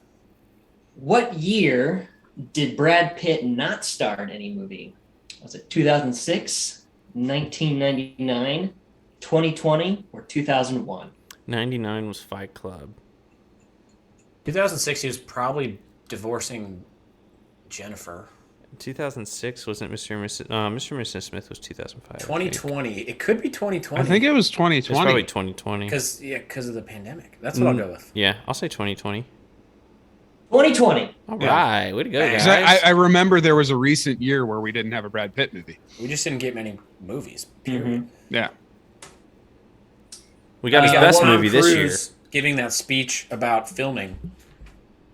Speaker 3: What year did Brad Pitt not star in any movie? Was it 2006, 1999, 2020, or 2001?
Speaker 1: 99 was Fight Club.
Speaker 4: 2006, he was probably divorcing Jennifer.
Speaker 1: 2006 wasn't Mr. and Mrs. Mr. and Mrs. Smith was 2005.
Speaker 4: 2020. It could be 2020.
Speaker 2: I think it was
Speaker 1: It's probably
Speaker 2: 2020.
Speaker 1: 2020.
Speaker 4: Because of the pandemic. That's what I'll go with.
Speaker 1: Yeah, I'll say 2020.
Speaker 3: 2020.
Speaker 1: All
Speaker 2: Yeah.
Speaker 1: right, way to go, guys.
Speaker 2: 'Cause I remember there was a recent year where we didn't have a Brad Pitt movie.
Speaker 4: We just didn't get many movies. Period.
Speaker 2: Yeah.
Speaker 1: We got his
Speaker 4: We got
Speaker 1: best
Speaker 4: Tom
Speaker 1: movie this year.
Speaker 4: Cruise giving that speech about filming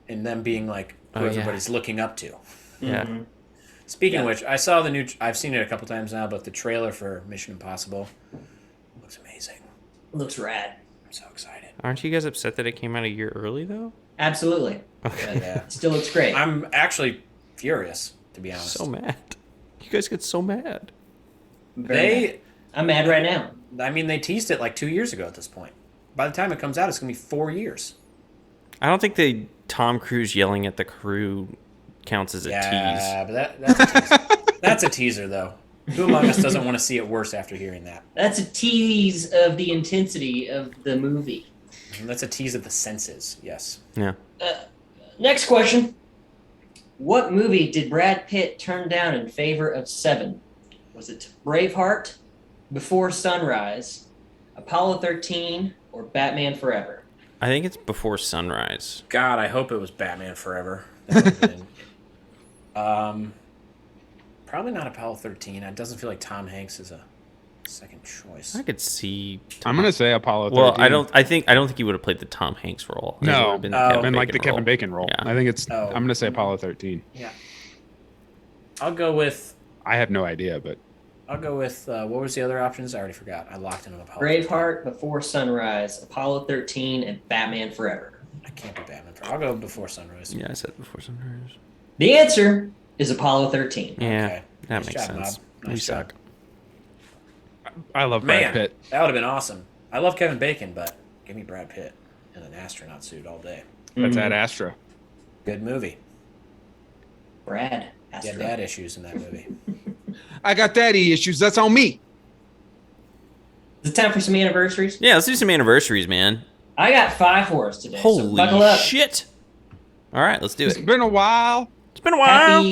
Speaker 4: and them being like who
Speaker 1: Oh, yeah.
Speaker 4: everybody's looking up to.
Speaker 1: Yeah.
Speaker 3: Mhm.
Speaker 4: Speaking of which, I saw the new. I've seen it a couple times now, but the trailer for Mission Impossible looks amazing.
Speaker 3: Looks rad.
Speaker 4: I'm so excited.
Speaker 1: Aren't you guys upset that it came out a year early though?
Speaker 3: Absolutely.
Speaker 4: Yeah,
Speaker 3: Still looks great.
Speaker 4: I'm actually furious, to be honest.
Speaker 1: So mad. You guys get so mad.
Speaker 3: Very mad. I'm mad right now.
Speaker 4: I mean, they teased it like 2 years ago at this point. By the time it comes out, it's gonna be 4 years.
Speaker 1: I don't think Tom Cruise yelling at the crew counts as a
Speaker 4: Yeah, but that's a teaser. That's a teaser, though. Who among us doesn't want to see it worse after hearing that?
Speaker 3: That's a tease of the intensity of the movie.
Speaker 4: And that's a tease of the senses. Yes.
Speaker 1: tease. Yeah.
Speaker 3: Next question. What movie did Brad Pitt turn down in favor of 7? Was it Braveheart, Before Sunrise, Apollo 13, or Batman Forever?
Speaker 1: I think it's Before Sunrise.
Speaker 4: God, I hope it was Batman Forever. That would've been- probably not Apollo 13. It doesn't feel like Tom Hanks is a second choice.
Speaker 1: I could see.
Speaker 2: I'm gonna say Apollo 13.
Speaker 1: Well, I don't think he would have played the Tom Hanks role. I think it
Speaker 2: No,
Speaker 1: would have been the
Speaker 4: Oh.
Speaker 1: Kevin
Speaker 2: been like the
Speaker 1: Bacon
Speaker 2: Kevin
Speaker 1: role.
Speaker 2: Bacon role.
Speaker 1: Yeah.
Speaker 2: I think it's.
Speaker 4: Oh.
Speaker 2: I'm gonna say Apollo 13.
Speaker 4: Yeah. I'll go with.
Speaker 2: I have no idea, but
Speaker 4: What was the other options? I already forgot. I locked in on Apollo.
Speaker 3: Braveheart, Before Sunrise, Apollo 13, and Batman Forever.
Speaker 4: I can't do Batman Forever. I'll go Before Sunrise.
Speaker 1: Yeah, I said Before Sunrise.
Speaker 3: The answer is Apollo 13.
Speaker 1: Yeah,
Speaker 4: Okay.
Speaker 1: that
Speaker 4: Nice
Speaker 1: makes
Speaker 4: job,
Speaker 1: sense.
Speaker 4: Bob.
Speaker 1: We
Speaker 4: Nice
Speaker 1: suck.
Speaker 2: I love Brad
Speaker 4: Man,
Speaker 2: Pitt.
Speaker 4: that would have been awesome. I love Kevin Bacon, but give me Brad Pitt in an astronaut suit all day.
Speaker 2: That's
Speaker 3: Mhm.
Speaker 2: Ad Astra.
Speaker 4: Good movie.
Speaker 3: Brad.
Speaker 4: He had
Speaker 3: Astro.
Speaker 4: dad issues in that movie.
Speaker 2: I got daddy issues. That's on me.
Speaker 3: Is it time for some anniversaries?
Speaker 1: Yeah, let's do some anniversaries, man.
Speaker 3: I got 5 for us today. so buckle
Speaker 1: Holy
Speaker 3: up.
Speaker 1: shit! All right, let's do
Speaker 2: It's
Speaker 1: it.
Speaker 2: been a while.
Speaker 1: It's been a while.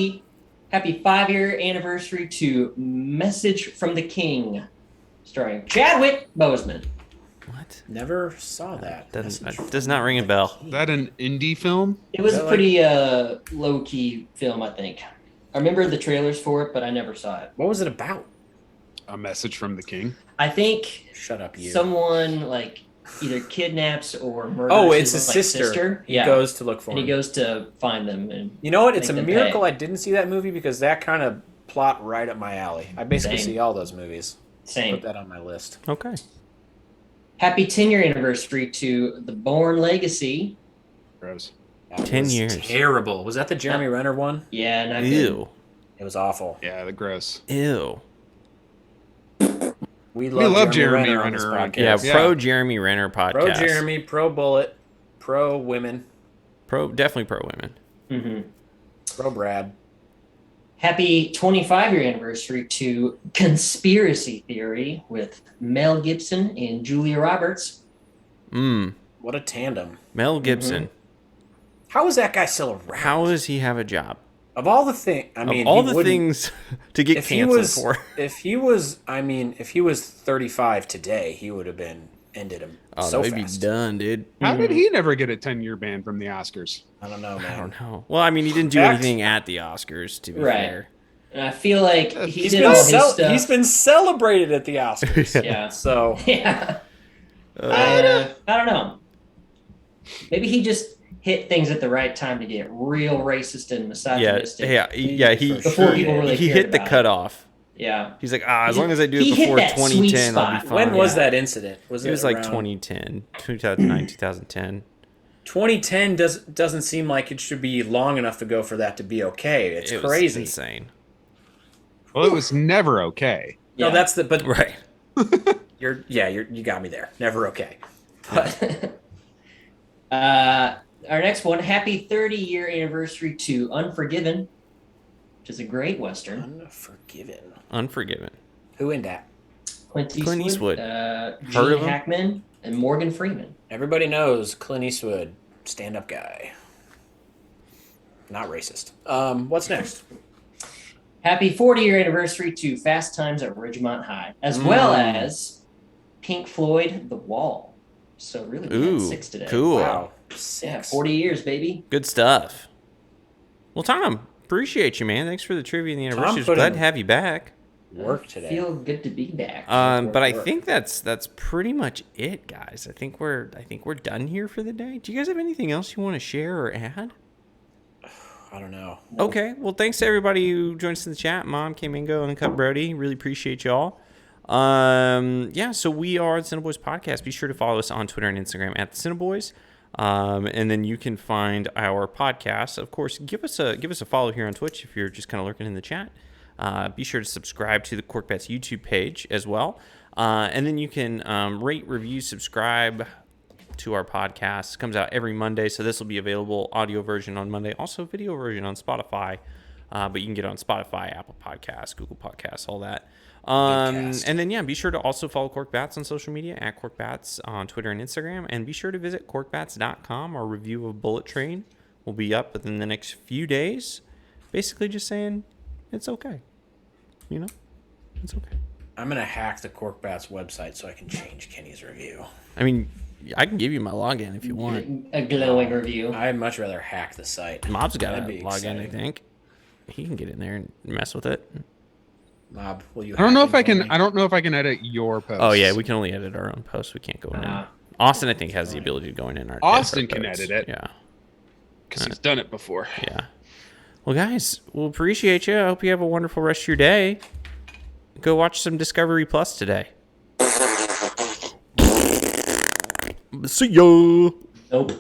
Speaker 3: Happy 5-year anniversary to Message from the King, starring Chadwick Boseman.
Speaker 1: What?
Speaker 4: Never saw that.
Speaker 1: Does not ring a bell.
Speaker 2: Is that an indie film?
Speaker 3: It was
Speaker 4: Is
Speaker 3: a
Speaker 4: that
Speaker 3: pretty low key film, I think. I remember the trailers for it, but I never saw it.
Speaker 4: What was it about?
Speaker 2: A Message from the King.
Speaker 3: I think
Speaker 4: Shut up, you.
Speaker 3: someone like either kidnaps or murders.
Speaker 4: Oh, it's
Speaker 3: his,
Speaker 4: his
Speaker 3: like,
Speaker 4: sister. He
Speaker 3: Yeah,
Speaker 4: goes to look for
Speaker 3: and
Speaker 4: him.
Speaker 3: he goes to find them. And
Speaker 4: You know what? It's a
Speaker 3: make them
Speaker 4: miracle
Speaker 3: pay.
Speaker 4: I didn't see that movie because that kind of plot right up my alley. I basically
Speaker 3: Same.
Speaker 4: see all those movies.
Speaker 3: Same.
Speaker 4: Put that on my list.
Speaker 1: Okay.
Speaker 3: Happy 10-year anniversary to The Bourne Legacy.
Speaker 2: Gross.
Speaker 4: That
Speaker 1: 10
Speaker 4: was
Speaker 1: years.
Speaker 4: Terrible. Was that the Jeremy Renner one?
Speaker 3: Yeah, not good.
Speaker 1: Ew.
Speaker 4: It was awful.
Speaker 2: Yeah, the gross.
Speaker 1: Ew.
Speaker 4: We
Speaker 2: love
Speaker 4: Jeremy
Speaker 2: Jeremy
Speaker 4: Renner on this
Speaker 2: Renner.
Speaker 4: podcast.
Speaker 1: Yeah, pro Jeremy Renner podcast.
Speaker 4: Pro Jeremy, pro Bullet, pro women,
Speaker 1: Definitely pro women.
Speaker 3: Mm-hmm.
Speaker 4: pro Brad.
Speaker 3: Happy 25-year anniversary to Conspiracy Theory with Mel Gibson and Julia Roberts.
Speaker 4: What a tandem.
Speaker 1: Mel Gibson.
Speaker 4: How is that guy still around?
Speaker 1: How does he have a job?
Speaker 4: Of all the things, I mean,
Speaker 1: of all
Speaker 4: he
Speaker 1: the
Speaker 4: wouldn't-
Speaker 1: things to get
Speaker 4: if he
Speaker 1: canceled
Speaker 4: was,
Speaker 1: for.
Speaker 4: if he was 35 today, he would have been ended him
Speaker 1: Oh,
Speaker 4: so
Speaker 1: they'd
Speaker 4: fast.
Speaker 1: be done, dude.
Speaker 2: How did he never get a 10-year ban from the Oscars?
Speaker 4: I don't know, man.
Speaker 1: I don't know. Well, I mean, he didn't do
Speaker 4: Facts.
Speaker 1: anything at the Oscars, to be
Speaker 3: Right.
Speaker 1: fair.
Speaker 3: And I feel like he
Speaker 2: He's
Speaker 3: did all his stuff.
Speaker 4: He's been celebrated at the Oscars.
Speaker 3: Yeah.
Speaker 4: So
Speaker 3: Yeah. I don't know. Maybe he just hit things at the right time to get real racist and misogynistic. Before people really
Speaker 1: he
Speaker 3: cared
Speaker 1: hit the
Speaker 3: about it.
Speaker 1: cutoff.
Speaker 3: Yeah.
Speaker 1: He's like, as long as I do
Speaker 3: He
Speaker 1: it
Speaker 3: hit
Speaker 1: before
Speaker 3: that sweet
Speaker 1: 2010, I'll be
Speaker 3: spot.
Speaker 1: fine.
Speaker 4: when was
Speaker 3: Yeah.
Speaker 4: that incident?
Speaker 1: It was like
Speaker 4: around-
Speaker 1: 2010, 2009, 2010.
Speaker 4: 2010 doesn't seem like it should be long enough ago for that to be okay. It's
Speaker 1: It was
Speaker 4: crazy.
Speaker 1: insane.
Speaker 2: Well, it was never okay.
Speaker 4: No,
Speaker 3: Yeah.
Speaker 4: that's the but
Speaker 1: Right.
Speaker 4: you got me there. Never okay.
Speaker 3: But our next one, happy 30-year anniversary to Unforgiven, which is a great Western.
Speaker 4: Unforgiven.
Speaker 1: Unforgiven.
Speaker 4: Who in that?
Speaker 3: Clint Eastwood.
Speaker 1: Clint Eastwood.
Speaker 3: Gene
Speaker 1: Heard of him?
Speaker 3: Hackman and Morgan Freeman.
Speaker 4: Everybody knows Clint Eastwood, stand-up guy. Not racist. What's next?
Speaker 3: Happy 40-year anniversary to Fast Times at Ridgemont High, as well as Pink Floyd, The Wall. So really, we had 6 today.
Speaker 1: Cool.
Speaker 4: Wow.
Speaker 3: Yeah,
Speaker 4: 6.
Speaker 3: 40 years, baby.
Speaker 1: Good stuff. Well, Tom, appreciate you, man. Thanks for the trivia and the
Speaker 4: Tom
Speaker 1: anniversary.
Speaker 4: put
Speaker 1: Glad
Speaker 4: in-
Speaker 1: to have you back.
Speaker 4: Work today.
Speaker 3: Feel good to be back.
Speaker 1: But I
Speaker 3: Work.
Speaker 1: think that's pretty much it, guys. I think we're done here for the day. Do you guys have anything else you want to share or add?
Speaker 4: I don't know.
Speaker 1: Okay. Well, thanks to everybody who joined us in the chat. Mom, K-Mango, and Cut Brody. Really appreciate y'all. So we are the CineBoiz Podcast. Be sure to follow us on Twitter and Instagram at the CineBoiz. And then you can find our podcast. Of course, give us a follow here on Twitch if you're just kind of lurking in the chat. Be sure to subscribe to the Corkbats YouTube page as well. And then you can rate, review, subscribe to our podcast. It comes out every Monday, so this will be available audio version on Monday, also video version on Spotify. But you can get it on Spotify, Apple Podcasts, Google Podcasts, all that. And then, be sure to also follow Corkbats on social media, at Corkbats on Twitter and Instagram. And be sure to visit corkbats.com. Our review of Bullet Train will be up within the next few days. Basically just saying it's okay. You know? It's okay.
Speaker 4: I'm gonna hack the Corkbats website so I can change Kenny's review.
Speaker 1: I mean, I can give you my login if you want.
Speaker 3: A glowing review.
Speaker 4: I'd much rather hack the site.
Speaker 1: Mob's got a
Speaker 4: That'd be
Speaker 1: login, I
Speaker 4: exciting.
Speaker 1: think. He can get in there and mess with it.
Speaker 4: Mob, will you?
Speaker 2: I don't know
Speaker 4: hack
Speaker 2: if I
Speaker 4: it for
Speaker 2: can.
Speaker 4: me?
Speaker 2: I don't know if I can edit your post.
Speaker 1: Oh, yeah, we can only edit our own posts. We can't go in there. Austin, I think, has the ability to go in our
Speaker 2: Austin
Speaker 1: edit our
Speaker 2: can
Speaker 1: posts.
Speaker 2: edit it.
Speaker 1: Yeah.
Speaker 2: because he's done it before.
Speaker 1: Yeah. Well, guys, we'll appreciate you. I hope you have a wonderful rest of your day. Go watch some Discovery Plus today. See ya.
Speaker 3: Nope.